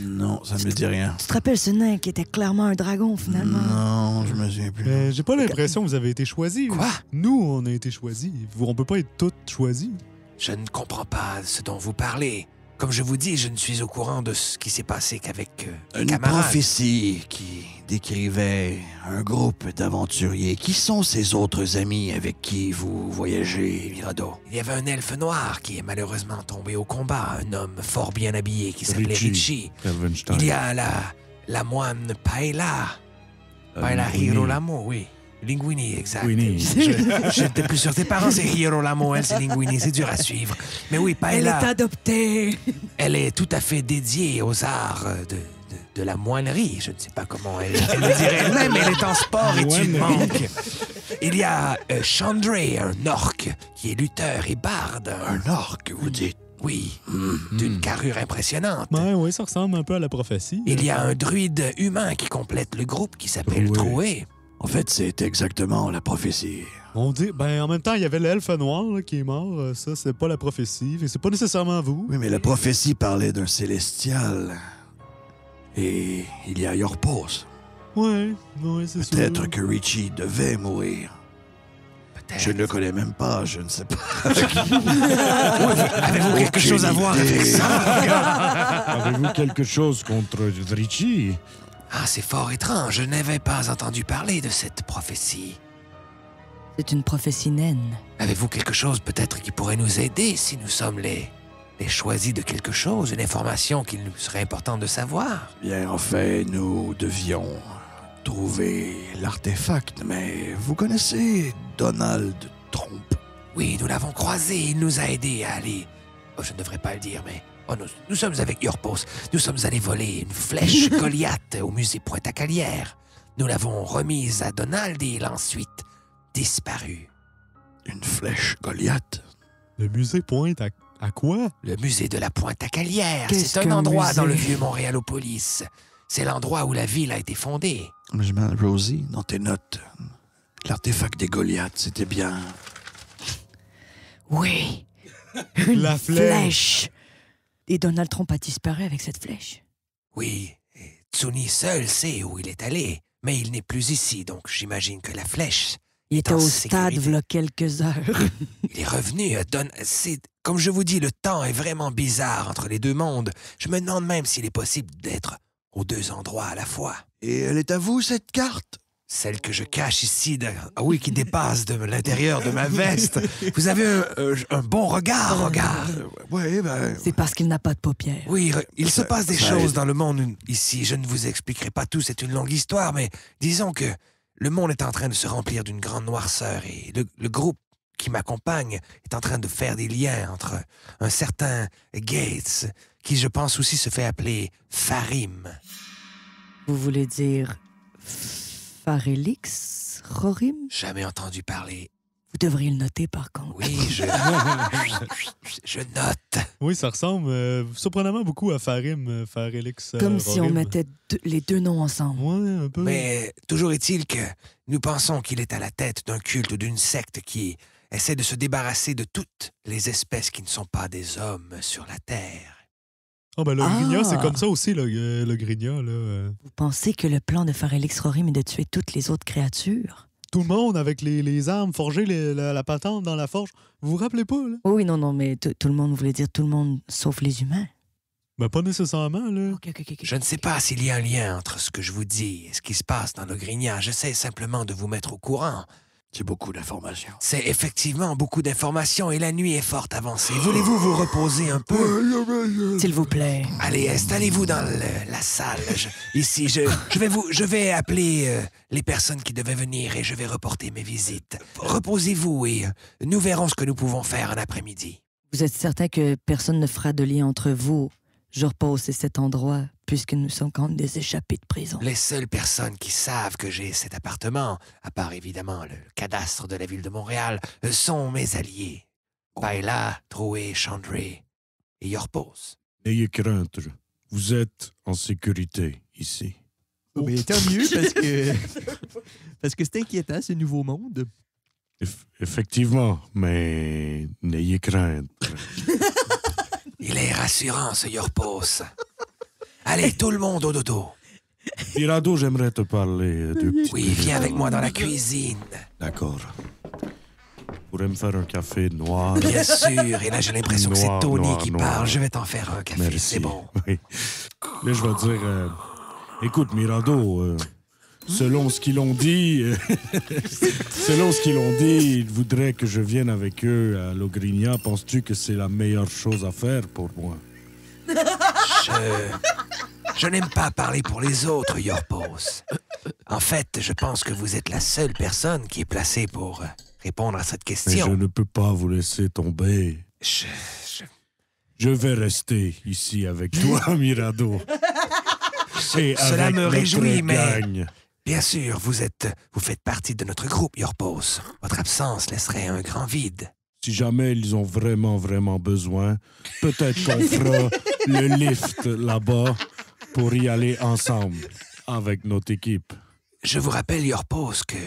Non, ça ne me dit rien.
Tu te rappelles ce nain qui était clairement un dragon, finalement?
Non, je me souviens plus.
J'ai pas l'impression que vous avez été choisis.
Quoi?
Nous, on a été choisis. On peut pas être tous choisis.
Je ne comprends pas ce dont vous parlez. Comme je vous dis, je ne suis au courant de ce qui s'est passé qu'avec les
Une
camarades.
prophétie qui décrivait un groupe d'aventuriers. Qui sont ces autres amis avec qui vous voyagez, Mirado?
Il y avait un elfe noir qui est malheureusement tombé au combat, un homme fort bien habillé qui s'appelait Richie.
Ravenstein.
Il y a la moine Paella. Paella
Linguini.
Girolamo, oui. Linguini, exact.
Linguini.
J'étais plus sûr. Tes parents, c'est Girolamo, elle, c'est Linguini. C'est dur à suivre. Mais oui,
Elle est
Paella,
adoptée.
elle est tout à fait dédiée aux arts de la moinerie. Je ne sais pas comment elle le dirait elle-même, mais elle est en sport-études manque. Il y a Chandray, un orc, qui est lutteur et barde.
Un orc, vous dites?
Oui, d'une carrure impressionnante.
Ouais, ça ressemble un peu à la prophétie.
Il y a un druide humain qui complète le groupe qui s'appelle
Troué.
Troué.
En fait, c'est exactement la prophétie.
On dit, en même temps, il y avait l'elfe noir là, qui est mort. Ça, c'est pas la prophétie. Fait que c'est pas nécessairement vous.
Oui, mais la prophétie parlait d'un célestial. Et il y a Yorpos.
Ouais, c'est sûr.
Peut-être que Richie devait mourir.
Peut-être.
Je ne le connais même pas, je ne sais pas.
Avez-vous quelque chose à voir avec ça?
Avez-vous quelque chose contre Richie?
Ah, c'est fort étrange. Je n'avais pas entendu parler de cette prophétie.
C'est une prophétie naine.
Avez-vous quelque chose peut-être qui pourrait nous aider si nous sommes les choisis de quelque chose, une information qu'il nous serait important de savoir?
Bien, en fait, nous devions trouver l'artefact, mais vous connaissez Donald Trump?
Oui, nous l'avons croisé, il nous a aidés à aller... Oh, je ne devrais pas le dire, mais... Oh, nous sommes avec Yorpos. Nous sommes allés voler une flèche Goliath au musée Pointe-à-Calière. Nous l'avons remise à Donald et il a ensuite disparu.
Une flèche Goliath?
Le musée pointe à quoi?
Le musée de la Pointe-à-Calière.
Qu'est-ce
C'est un
qu'un
endroit
musée?
dans le vieux Montréalopolis. C'est l'endroit où la ville a été fondée.
Je m'appelle Rosie, dans tes notes. L'artefact des Goliaths, c'était bien...
Oui. Une
La flèche.
Et Donald Trump a disparu avec cette flèche.
Oui, et Tsuni seul sait où il est allé, mais il n'est plus ici, donc j'imagine que la flèche...
Il était
en
au
sécurité.
stade, v'là quelques heures.
Il est revenu à comme je vous dis, le temps est vraiment bizarre entre les deux mondes. Je me demande même s'il est possible d'être aux deux endroits à la fois.
Et elle est à vous, cette carte?
Celle que je cache ici, oui, qui dépasse de l'intérieur de ma veste. Vous avez un bon regard.
Ouais, ben...
C'est parce qu'il n'a pas de paupières.
Oui, il se passe des
ça
choses
aide.
dans le monde ici. Je ne vous expliquerai pas tout, c'est une longue histoire, mais disons que le monde est en train de se remplir d'une grande noirceur et le groupe qui m'accompagne est en train de faire des liens entre un certain Gates, qui je pense aussi se fait appeler Farim.
Vous voulez dire Farelix Rorim?
Jamais entendu parler.
Vous devriez le noter par contre.
Oui, je note.
Oui, ça ressemble surprenamment beaucoup à Farim, Farelix.
Comme si on
Rorim.
mettait les deux noms ensemble.
Ouais, un peu.
Mais toujours est-il que nous pensons qu'il est à la tête d'un culte ou d'une secte qui essaie de se débarrasser de toutes les espèces qui ne sont pas des hommes sur la Terre.
Ah, ben le
Ah.
Grignat, c'est comme ça aussi, le Grignat, là.
Vous pensez que le plan de Farelix Rorim est de tuer toutes les autres créatures?
Tout le monde avec les armes, forger la patente dans la forge. Vous vous rappelez pas, là?
Oui, non, mais tout le monde voulait dire tout le monde sauf les humains.
Ben, pas nécessairement, là.
Ok.
Je ne sais pas s'il y a un lien entre ce que je vous dis et ce qui se passe dans le Grignat. J'essaie simplement de vous mettre au courant.
C'est beaucoup d'informations.
C'est effectivement beaucoup d'informations et la nuit est fort avancée. Voulez-vous vous reposer un peu?
S'il vous plaît.
Allez, installez-vous dans la salle. Ici, je vais appeler les personnes qui devaient venir et je vais reporter mes visites. Reposez-vous et nous verrons ce que nous pouvons faire en après-midi.
Vous êtes certain que personne ne fera de lien entre vous, je repose et cet endroit, puisque nous sommes comme des échappés de prison?
Les seules personnes qui savent que j'ai cet appartement, à part évidemment le cadastre de la ville de Montréal, sont mes alliés. Paella, Drouet, Chandray et Yorpos.
N'ayez crainte, vous êtes en sécurité ici.
Mais tant mieux, parce que c'est inquiétant, ce nouveau monde.
Effectivement, mais n'ayez crainte.
Il est rassurant, ce Yorpos. Allez, tout le monde au dodo.
Mirado, j'aimerais te parler de petites
Oui,
minutes.
viens avec moi dans la cuisine.
D'accord. Tu pourrais me faire un café noir?
Bien sûr, et là j'ai l'impression que c'est
Noir,
Tony
noir,
qui
noir.
parle. Je vais t'en faire un café,
Merci.
c'est bon.
Oui. Là, je vais dire... écoute, Mirado, selon ce qu'ils ont dit... ils voudraient que je vienne avec eux à Logrinia. Penses-tu que c'est la meilleure chose à faire pour moi?
Je n'aime pas parler pour les autres, Yorpos. En fait, je pense que vous êtes la seule personne qui est placée pour répondre à cette
Mais
question.
je ne peux pas vous laisser tomber. Je vais rester ici avec toi, Mirado. Et
Cela
avec
me
notre
réjouit, mais
gang.
bien sûr, vous faites partie de notre groupe, Yorpos. Votre absence laisserait un grand vide.
Si jamais ils ont vraiment, vraiment besoin, peut-être qu'on fera le lift là-bas pour y aller ensemble avec notre équipe.
Je vous rappelle, Yorpos, que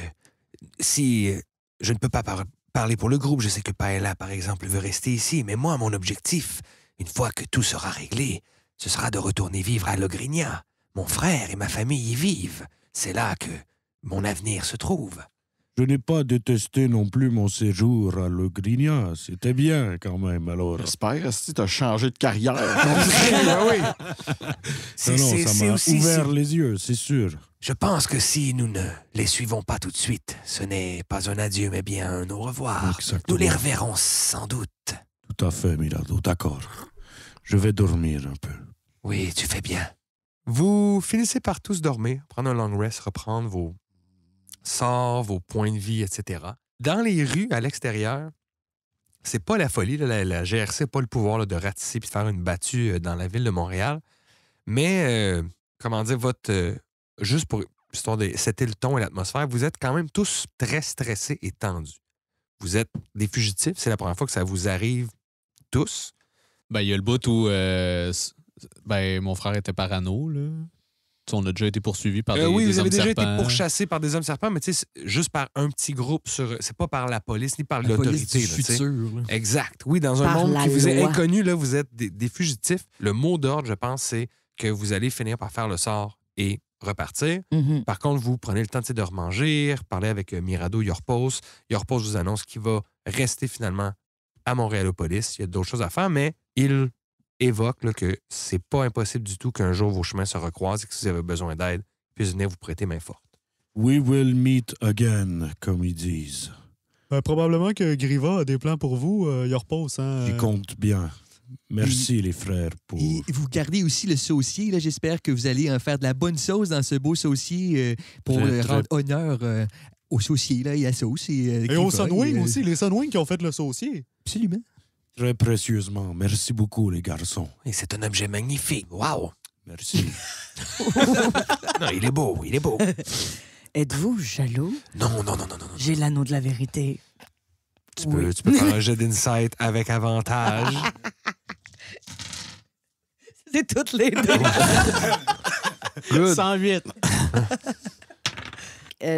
si je ne peux pas parler pour le groupe, je sais que Paella, par exemple, veut rester ici, mais moi, mon objectif, une fois que tout sera réglé, ce sera de retourner vivre à Logrinia. Mon frère et ma famille y vivent. C'est là que mon avenir se trouve.
Je n'ai pas détesté non plus mon séjour à Le Grignat. C'était bien quand même, alors.
J'espère que tu as changé de carrière.
oui.
Non, ça m'a
aussi...
ouvert les yeux, c'est sûr.
Je pense que si nous ne les suivons pas tout de suite, ce n'est pas un adieu, mais bien un au revoir.
Exactement.
Nous les reverrons sans doute.
Tout à fait, Mirado, d'accord. Je vais dormir un peu.
Oui, tu fais bien.
Vous finissez par tous dormir, prendre un long rest, reprendre vos sorts, vos points de vie, etc. Dans les rues, à l'extérieur, c'est pas la folie. Là, la GRC n'a pas le pouvoir là, de ratisser et de faire une battue dans la ville de Montréal. Mais, comment dire, juste pour histoire de setter le ton et l'atmosphère, vous êtes quand même tous très stressés et tendus. Vous êtes des fugitifs. C'est la première fois que ça vous arrive tous.
Ben, il y a le bout où mon frère était parano, là. T'sais, on a déjà été poursuivis par des
oui, vous avez
hommes
déjà été
serpents.
pourchassés par des hommes serpents, mais juste par un petit groupe. C'est pas par la police ni par
La police
l'autorité.
du
là, tu sais.
futur. Là.
Exact. Oui, dans un
Par
monde
la
qui vous est
loi.
inconnu, là, vous êtes des fugitifs. Le mot d'ordre, je pense, c'est que vous allez finir par faire le sort et repartir.
Mhm.
Par contre, vous prenez le temps de remanger, parler avec Mirado Yorpos. Yorpos vous annonce qu'il va rester finalement à Montréalopolis. Il y a d'autres choses à faire, mais il évoque là, que c'est pas impossible du tout qu'un jour vos chemins se recroisent et que si vous avez besoin d'aide, puisse venir vous prêter main forte.
We will meet again, comme ils disent.
Probablement que Griva a des plans pour vous. Il repose, hein?
J'y compte bien. Merci, les frères, pour...
Et vous gardez aussi le saucier. Là. J'espère que vous allez en faire de la bonne sauce dans ce beau saucier pour
Très, très-
rendre honneur au saucier là, et à la sauce.
Et au Sunwing aussi, les Sunwing qui ont fait le saucier.
Absolument.
Très précieusement. Merci beaucoup, les garçons.
Et c'est un objet magnifique. Wow!
Merci.
Non, il est beau, il est beau.
Êtes-vous jaloux?
Non.
J'ai l'anneau de la vérité.
Tu peux faire un jet d'insight avec avantage.
C'est toutes les deux.
Good.
108.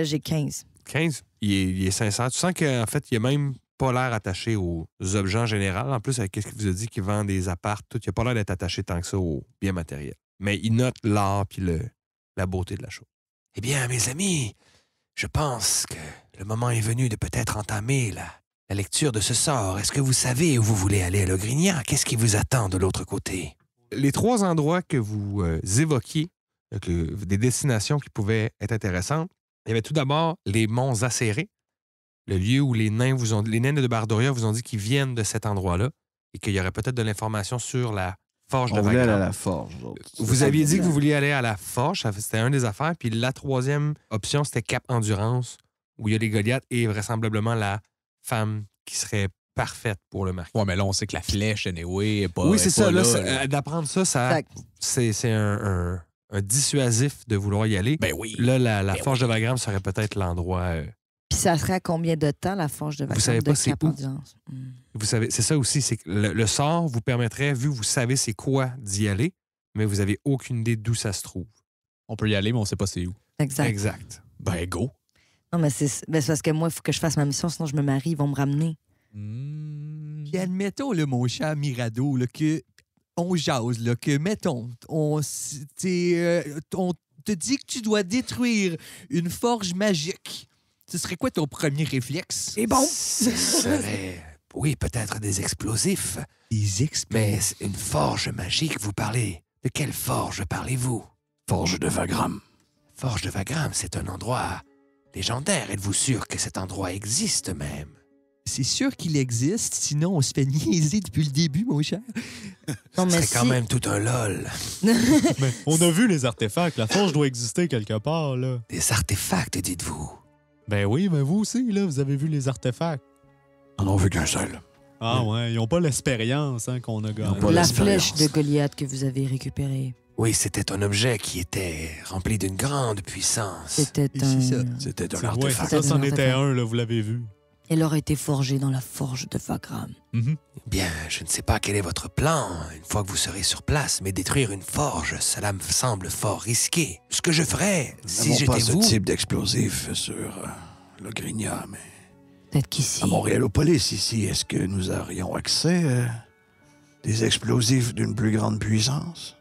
J'ai 15.
15. Il est sincère. Tu sens qu'en fait, il a même pas l'air attaché aux objets en général. En plus, avec ce qu'il vous a dit qu'il vend des apparts, tout, il a pas l'air d'être attaché tant que ça aux biens matériels. Mais il note l'art puis la beauté de la chose.
Eh bien, mes amis, je pense que le moment est venu de peut-être entamer la lecture de ce sort. Est-ce que vous savez où vous voulez aller à Le Grignat? Qu'est-ce qui vous attend de l'autre côté?
Les 3 endroits que vous évoquiez, des destinations qui pouvaient être intéressantes, il y avait tout d'abord les monts acérés, le lieu où les nains de Bardoria vous ont dit qu'ils viennent de cet endroit-là et qu'il y aurait peut-être de l'information sur la forge de
On voulait aller à
Wagram.
la forge. d'autres.
Vous aviez dit que vous vouliez aller à la forge, c'était un des affaires, puis la 3e option, c'était Cap Endurance, où il y a les Goliaths et vraisemblablement la femme qui serait parfaite pour le marquis.
Ouais, mais là, on sait que la flèche, anyway, est pas.
Oui,
est
c'est
pas
ça. Là,
là.
d'apprendre ça,
Fait
c'est un dissuasif de vouloir y aller.
Ben oui.
Là, la forge de Wagram serait peut-être l'endroit.
Puis ça serait à combien de temps, la forge de vacances
savez pas
de
c'est
Cap
où?
Endurance?
Vous savez, c'est ça aussi, c'est que le sort vous permettrait, vu que vous savez c'est quoi d'y aller, mais vous avez aucune idée d'où ça se trouve.
On peut y aller, mais on sait pas c'est où.
Exact.
Exact.
Ben, go.
Non, mais c'est parce que moi, il faut que je fasse ma mission, sinon je me marie, ils vont me ramener.
Puis admettons, là, mon cher Mirado, là, que on jase, là, que, mettons, on te dit que tu dois détruire une forge magique. Ce serait quoi ton premier réflexe?
C'est bon!
Ce serait, oui, peut-être des explosifs,
Des explosifs.
mais une forge magique, vous parlez. De quelle forge parlez-vous?
Forge de Wagram.
Forge de Wagram, c'est un endroit légendaire. Êtes-vous sûr que cet endroit existe même?
C'est sûr qu'il existe, sinon on se fait niaiser depuis le début, mon cher.
Non, mais
C'est quand même tout un lol.
Mais on a vu les artefacts. La forge doit exister quelque part, là.
Des artefacts, dites-vous.
Ben oui, mais vous aussi, là, vous avez vu les artefacts.
On n'en veut qu'un seul.
Ah ouais, ils ont pas l'expérience hein, qu'on a gagné.
pas
La
l'expérience.
flèche de Goliath que vous avez récupérée,
Oui, c'était un objet qui était rempli d'une grande puissance.
c'était
Et c'est ça.
C'était un
Ouais,
artefact.
ça, c'en
C'est
était
un
un, là, vous l'avez vu.
Elle aurait été forgée dans la forge de Wagram.
Mhm.
Bien, je ne sais pas quel est votre plan une fois que vous serez sur place, mais détruire une forge, cela me semble fort risqué. Ce que je ferais,
Nous
si
n'avons pas
j'étais
ce
vous...
type d'explosif sur le Grignat, mais
Peut-être qu'ici.
à Montréalopolis, ici, est-ce que nous aurions accès à des explosifs d'une plus grande puissance?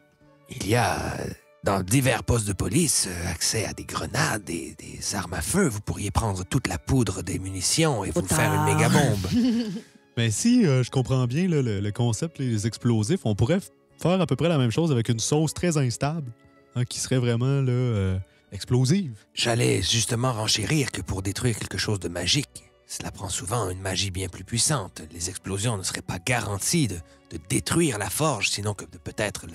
Il y a dans divers postes de police, accès à des grenades, des armes à feu. Vous pourriez prendre toute la poudre des munitions et vous faire une méga bombe.
Mais si je comprends bien là, le concept, les explosifs, on pourrait faire à peu près la même chose avec une sauce très instable, hein, qui serait vraiment là, explosive.
J'allais justement renchérir que pour détruire quelque chose de magique, cela prend souvent une magie bien plus puissante. Les explosions ne seraient pas garanties de détruire la forge, sinon que de peut-être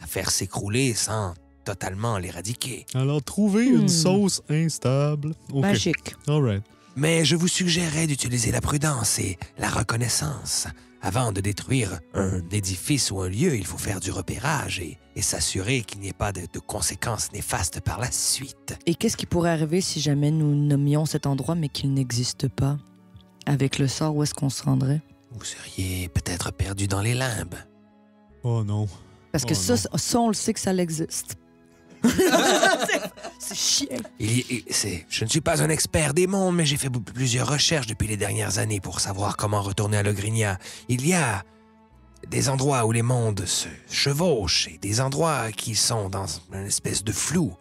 la faire s'écrouler sans totalement l'éradiquer.
Alors, trouver une sauce instable. OK.
Magique.
All right.
Mais je vous suggérerais d'utiliser la prudence et la reconnaissance. Avant de détruire un édifice ou un lieu, il faut faire du repérage et s'assurer qu'il n'y ait pas de conséquences néfastes par la suite.
Et qu'est-ce qui pourrait arriver si jamais nous nommions cet endroit mais qu'il n'existe pas? Avec le sort, où est-ce qu'on se rendrait?
Vous seriez peut-être perdu dans les limbes.
Oh non.
Parce que
Oh
ça, on le sait que ça existe. C'est chiant.
Je ne suis pas un expert des mondes, mais j'ai fait plusieurs recherches depuis les dernières années pour savoir comment retourner à Logrinia. Il y a des endroits où les mondes se chevauchent et des endroits qui sont dans une espèce de flou.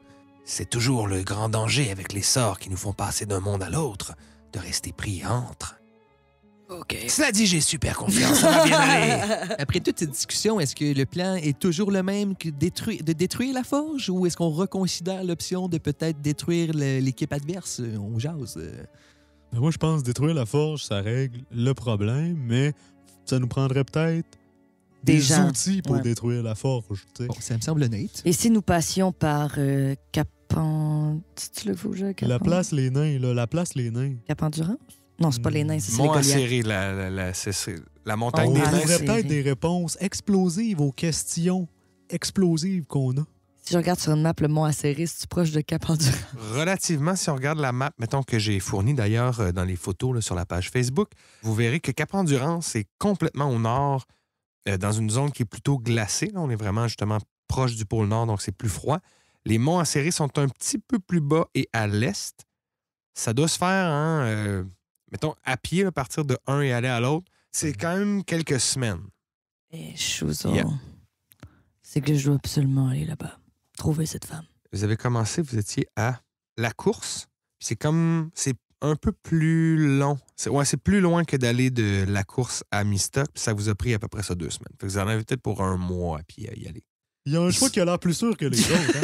C'est toujours le grand danger avec les sorts qui nous font passer d'un monde à l'autre, de rester pris entre.
OK.
Cela dit, j'ai super confiance, ça va bien aller.
Après toute cette discussion, est-ce que le plan est toujours le même que de détruire la forge ou est-ce qu'on reconsidère l'option de peut-être détruire l'équipe adverse? On jase.
Ben, moi, je pense que détruire la forge, ça règle le problème, mais ça nous prendrait peut-être des
gens.
outils pour
Ouais.
détruire la forge. Tu sais.
Bon, ça me semble honnête.
Et si nous passions par tu le fous,
La place les nains, là, la place les nains.
Cap-Endurance? Non, c'est pas les nains, c'est les
Mont
Goliaths.
Acéré, la montagne
On
des
Ah,
nains.
trouverait
c'est
peut-être
vrai.
des réponses explosives aux questions explosives qu'on a.
Si je regarde sur une map, le mont Acéré, c'est proche de Cap-Endurance.
Relativement, si on regarde la map, mettons que j'ai fournie d'ailleurs dans les photos là, sur la page Facebook, vous verrez que Cap-Endurance est complètement au nord, dans une zone qui est plutôt glacée. Là, on est vraiment justement proche du pôle Nord, donc c'est plus froid. Les monts Acérés sont un petit peu plus bas et à l'est. Ça doit se faire, mettons, à pied, là, partir de un et aller à l'autre. C'est quand même quelques semaines.
Et Chouzo,
Yeah.
c'est que je dois absolument aller là-bas. Trouver cette femme.
Vous avez commencé, vous étiez à la course. C'est un peu plus long. C'est plus loin que d'aller de la course à Mistock. Puis ça vous a pris à peu près ça 2 semaines. Fait que vous en avez peut-être pour un mois puis à y aller.
Il y a un choix qui a l'air plus sûr que les autres.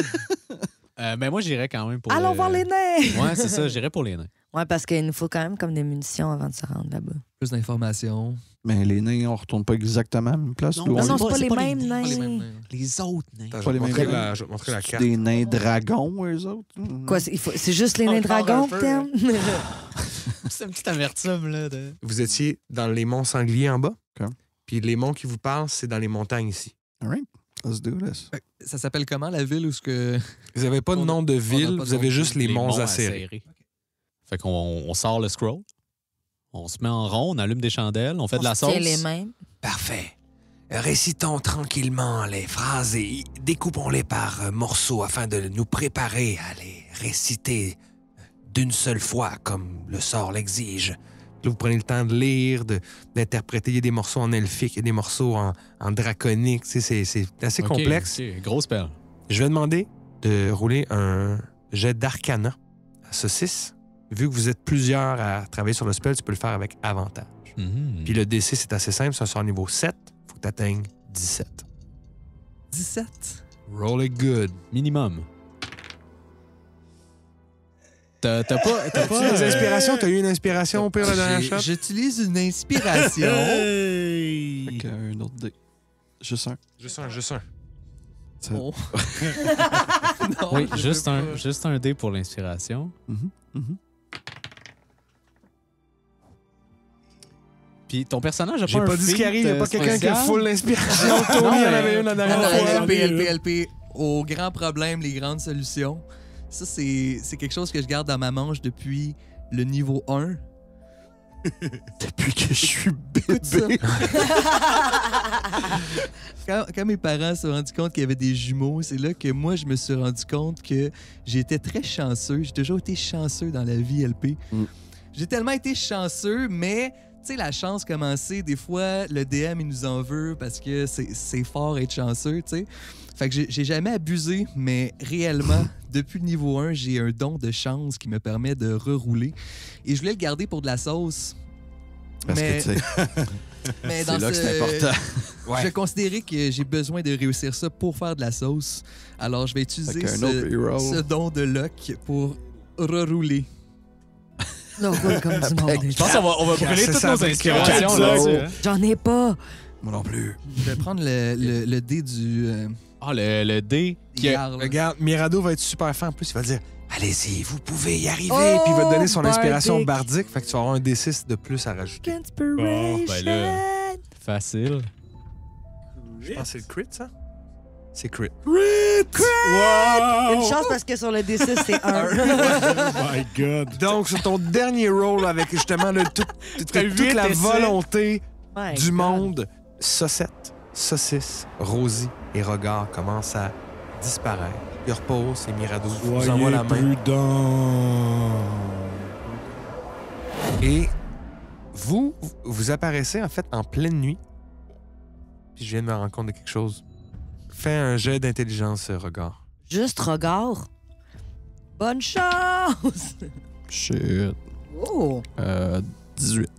Hein?
Ben moi, j'irais quand même pour...
Allons voir les nains!
Ouais, c'est ça, j'irais pour les nains.
Ouais, parce qu'il nous faut quand même comme des munitions avant de se rendre là-bas.
Plus d'informations.
Mais les nains, on retourne pas exactement à la même place.
Non,
où on
non,
est.
c'est pas les mêmes nains.
Les autres nains.
Attends,
Pas les mêmes
je vais
nains.
te montrer la carte.
Des nains dragons, eux autres.
Quoi, c'est juste les nains
On parle
dragons
un
que
peu,
t'aimes?
C'est un petit amertume, là.
Vous étiez dans les monts Sangliers en bas.
OK.
Puis les monts qui vous parlent, c'est dans les montagnes ici.
All right, let's do this.
Ça s'appelle comment la ville où ce que.
Vous n'avez pas de nom de ville,
pas de
vous
nom
avez
de
juste les monts Acérés.
Fait qu'on sort le scroll, on se met en rond, on allume des chandelles, on fait de la sauce.
Tiens les mains.
Parfait. Récitons tranquillement les phrases et découpons-les par morceaux afin de nous préparer à les réciter d'une seule fois, comme le sort l'exige.
Là, vous prenez le temps de lire, d'interpréter. Il y a des morceaux en elfique, il y a des morceaux en draconique. Tu sais, c'est assez
Ok,
complexe.
ok, grosse perle.
Je vais demander de rouler un jet d'arcana à ce 6. Vu que vous êtes plusieurs à travailler sur le spell, tu peux le faire avec avantage. Puis le DC, c'est assez simple. C'est un sort niveau 7. Il faut que tu atteignes 17.
17.
Roll it good.
Minimum. T'as pas...
As-tu des inspirations? T'as eu une inspiration au pire la dernière shot?
J'utilise une inspiration.
Fait qu'un autre dé. Juste un.
Juste un.
Ça-
Oh. Non,
Oui,
je
juste
veux pas.
juste un dé pour l'inspiration. Puis ton personnage a
J'ai
pas
pas
un
dit ce qui
feat,
arrive. Il n'y a pas quelqu'un qui a
spécial?
full l'inspiration. Tony en avait une la dernière
Attends,
fois.
LP. Aux grands problèmes, les grandes solutions. Ça, c'est quelque chose que je garde dans ma manche depuis le niveau 1.
Depuis que je suis
Écoute ça.
bébé.
Quand mes parents se sont rendus compte qu'il y avait des jumeaux, c'est là que moi, je me suis rendu compte que j'étais très chanceux. J'ai toujours été chanceux dans la vie, LP.
Mm.
J'ai tellement été chanceux, mais sais, la chance commencer, des fois, le DM, il nous en veut parce que c'est fort être chanceux, tu sais. Fait que j'ai jamais abusé, mais réellement, depuis le niveau 1, j'ai un don de chance qui me permet de rerouler. Et je voulais le garder pour de la sauce.
Parce
mais,
que, tu sais,
mais
c'est là que c'est important.
Je considérais que j'ai besoin de réussir ça pour faire de la sauce. Alors, je vais utiliser
Fait qu'un autre reroll.
ce don de luck pour rerouler.
Là, on roule comme du monde.
Je pense qu'on va brûler
C'est
toutes
ça,
nos
c'est
inspirations
ça.
là-dessus. hein.
J'en ai pas.
Moi non plus.
Je vais prendre le dé du
Ah, le dé qui a...
Jarl.
Regarde, Mirado va être super fin. En plus, il va dire allez-y, vous pouvez y arriver.
Oh,
Puis il va te donner son inspiration
bardique.
bardique. Fait que tu vas avoir un D6 de plus à rajouter.
Inspiration.
ben là. Facile.
Je pense que c'est le crit, ça? C'est crit.
Une chance parce que sur le D6, c'est 1.
Oh my God.
Donc, sur ton dernier rôle avec justement toute la volonté du monde, Saucette, Saucisse, Rosie et Regard commencent à disparaître. Il repose et Mirado vous envoie la main.
Prudent.
Et vous apparaissez en fait en pleine nuit. Puis je viens de me rendre compte de quelque chose. Fais un jet d'intelligence, Regard.
Juste regard. Bonne chance!
Shit.
Oh!
18.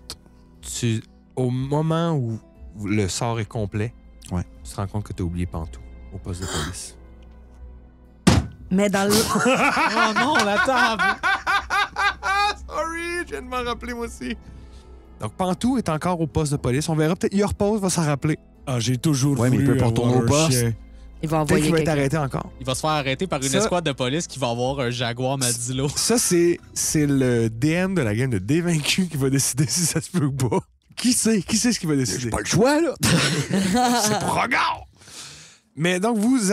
Au moment où le sort est complet,
Ouais.
tu te rends compte que tu as oublié Pantou au poste de police.
Mais dans le...
Oh non, la table!
Sorry, je viens de m'en rappeler moi aussi. Donc Pantou est encore au poste de police. On verra peut-être il repose, va s'en rappeler.
Ah, j'ai toujours
Ouais, mais il
voulu
peut pas retourner
avoir
au
un
poste.
chien.
Il va
Peut-être
envoyer
qu'il va être
quelqu'un.
arrêté encore.
Il va se faire arrêter par une
Ça-
escouade de police qui va avoir un jaguar Madilo.
Ça, c'est le DM de la game de Dévaincu qui va décider si ça se peut ou pas. Qui sait? Qui sait ce qu'il va décider?
J'ai pas le choix, là.
C'est pour Regard! Mais donc, vous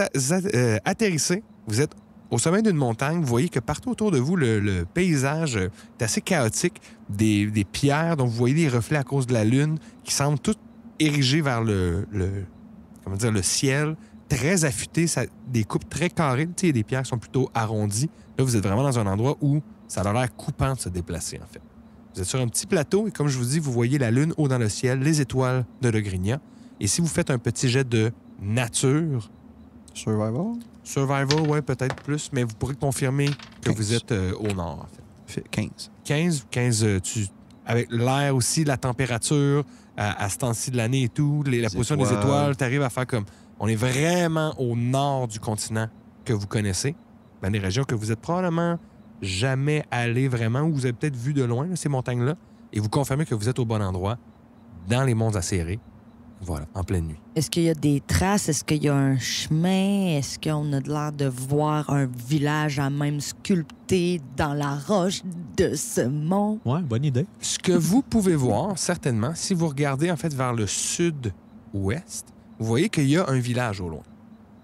atterrissez. Vous êtes au sommet d'une montagne. Vous voyez que partout autour de vous, le paysage est assez chaotique. Des pierres dont vous voyez les reflets à cause de la lune qui semblent toutes érigées vers le ciel. Très affûté, des coupes très carrées. Tu sais, il y a des pierres qui sont plutôt arrondies. Là, vous êtes vraiment dans un endroit où ça a l'air coupant de se déplacer, en fait. Vous êtes sur un petit plateau et comme je vous dis, vous voyez la lune haut dans le ciel, les étoiles de Logrinia. Et si vous faites un petit jet de nature, Survival, ouais, peut-être plus, mais vous pourrez confirmer que
15.
vous êtes au nord, en fait.
15.
15, avec l'air aussi, la température, à ce temps-ci de l'année et tout, la position des étoiles, tu arrives à faire comme... On est vraiment au nord du continent que vous connaissez, dans des régions que vous êtes probablement jamais allé vraiment, ou vous avez peut-être vu de loin, là, ces montagnes-là, et vous confirmez que vous êtes au bon endroit, dans les monts acérés, voilà, en pleine nuit.
Est-ce qu'il y a des traces? Est-ce qu'il y a un chemin? Est-ce qu'on a de l'air de voir un village à même sculpté dans la roche de ce mont?
Ouais, bonne idée.
Ce que vous pouvez voir, certainement, si vous regardez en fait vers le sud-ouest, vous voyez qu'il y a un village au loin.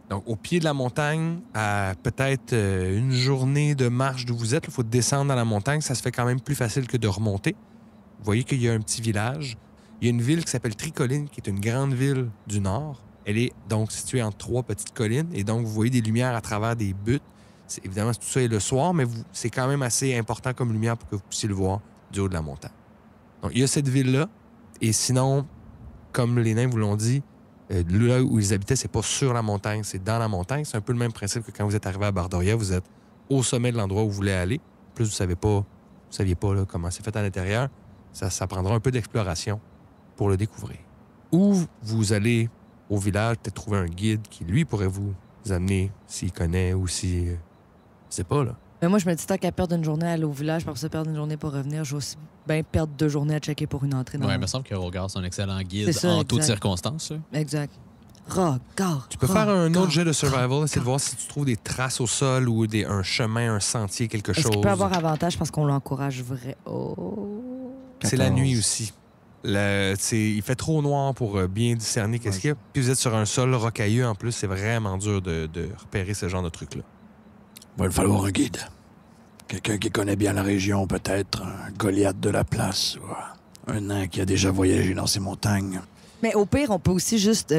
Donc, au pied de la montagne, à peut-être une journée de marche d'où vous êtes, il faut descendre dans la montagne, ça se fait quand même plus facile que de remonter. Vous voyez qu'il y a un petit village. Il y a une ville qui s'appelle Tricolline, qui est une grande ville du nord. Elle est donc située entre 3 petites collines, et donc vous voyez des lumières à travers des buttes. Évidemment, tout ça est le soir, mais c'est quand même assez important comme lumière pour que vous puissiez le voir du haut de la montagne. Donc, il y a cette ville-là, et sinon, comme les nains vous l'ont dit, là où ils habitaient, c'est pas sur la montagne, c'est dans la montagne. C'est un peu le même principe que quand vous êtes arrivé à Bardoria, vous êtes au sommet de l'endroit où vous voulez aller. Plus vous saviez pas là, comment c'est fait à l'intérieur, ça prendra un peu d'exploration pour le découvrir. Ou vous allez au village, peut-être trouver un guide qui, lui, pourrait vous amener s'il connaît ou si... je sais pas, là.
Mais moi, je me dis, tant qu'à perdre une journée à aller au village, pour ça perdre une journée pour revenir, je vais aussi bien perdre 2 journées à checker pour une entrée dans
Ouais, il
le...
me semble que Rogar, c'est un excellent guide
C'est ça,
en
exact.
toutes circonstances. là.
Exact. Regarde.
Tu peux faire un autre jet de survival, essayer de voir si tu trouves des traces au sol ou un chemin, un sentier, quelque
Est-ce
chose.
qu'il peut avoir avantage parce qu'on l'encourage vrai? Oh.
C'est la
14.
nuit aussi. Il fait trop noir pour bien discerner qu'est-ce qu'il y a. Puis vous êtes sur un sol rocailleux en plus, c'est vraiment dur de repérer ce genre de truc-là.
Il va lui falloir un guide. Quelqu'un qui connaît bien la région, peut-être. Un Goliath de la place. Ou un nain qui a déjà voyagé dans ces montagnes.
Mais au pire, on peut aussi juste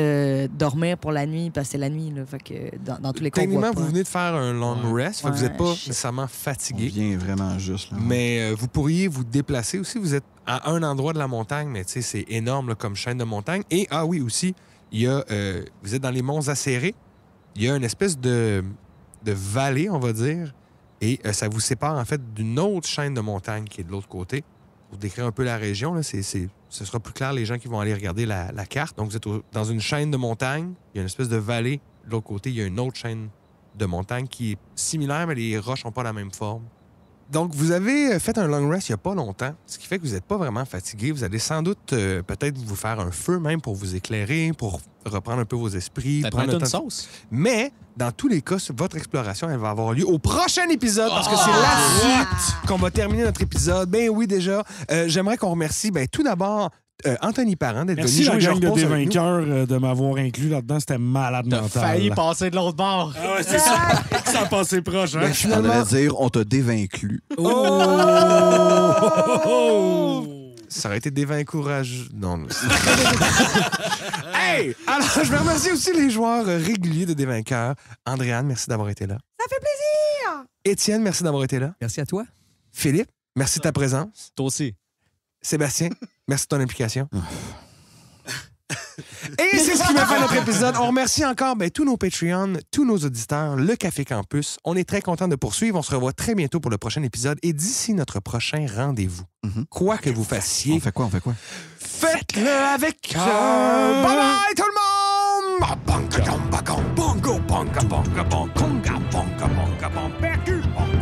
dormir pour la nuit, passer la nuit. Là, fait que dans tous les cas, on
Techniquement,
voit pas.
vous venez de faire un long rest, fait que vous
Ouais,
n'êtes pas
shit.
nécessairement
On
fatigué.
vient vraiment juste là.
Mais vous pourriez vous déplacer aussi. Vous êtes à un endroit de la montagne, mais tu sais, c'est énorme là, comme chaîne de montagne. Et, ah oui, aussi, il y a, vous êtes dans les monts Acérés, il y a une espèce de vallée, on va dire, et ça vous sépare, en fait, d'une autre chaîne de montagne qui est de l'autre côté. Pour décrire un peu la région, là, ce sera plus clair, les gens qui vont aller regarder la carte. Donc, vous êtes dans une chaîne de montagne, il y a une espèce de vallée. De l'autre côté, il y a une autre chaîne de montagne qui est similaire, mais les roches n'ont pas la même forme. Donc, vous avez fait un long rest il n'y a pas longtemps, ce qui fait que vous n'êtes pas vraiment fatigué. Vous allez sans doute peut-être vous faire un feu même pour vous éclairer, pour reprendre un peu vos esprits.
Peut-être mettre une sauce.
Mais, dans tous les cas, votre exploration, elle va avoir lieu au prochain épisode, parce que c'est là-dessus qu'on va terminer notre épisode. Ben oui, déjà. J'aimerais qu'on remercie, tout d'abord, Anthony Parent d'être venu jouer
Merci la gang de
Georges Pons avec nous.
Dévainqueurs de m'avoir inclus là-dedans. C'était malade
T'as
mental.
failli passer de l'autre bord.
Ah ouais, c'est ça. Ça a passé proche, hein?
On
Finalement,
devrait dire, on t'a dévaincu.
ça aurait été dévaincourageux. Non. Hey! Alors, je vais remercier aussi les joueurs réguliers de Dévainqueurs. Andréane, merci d'avoir été là.
Ça fait plaisir!
Étienne, merci d'avoir été là.
Merci à toi.
Philippe, merci de ta présence.
Toi aussi.
Sébastien, merci de ton implication. Et c'est ce qui m'a fait notre épisode. On remercie encore tous nos Patreons, tous nos auditeurs, le Café Campus. On est très contents de poursuivre. On se revoit très bientôt pour le prochain épisode. Et d'ici notre prochain rendez-vous, quoi que vous fassiez,
On fait quoi?
faites-le avec cœur. Bye bye tout le monde! Bongo, bongo, bongo, bongo, bongo, bongo, bongo, bongo, bongo, bongo, bongo.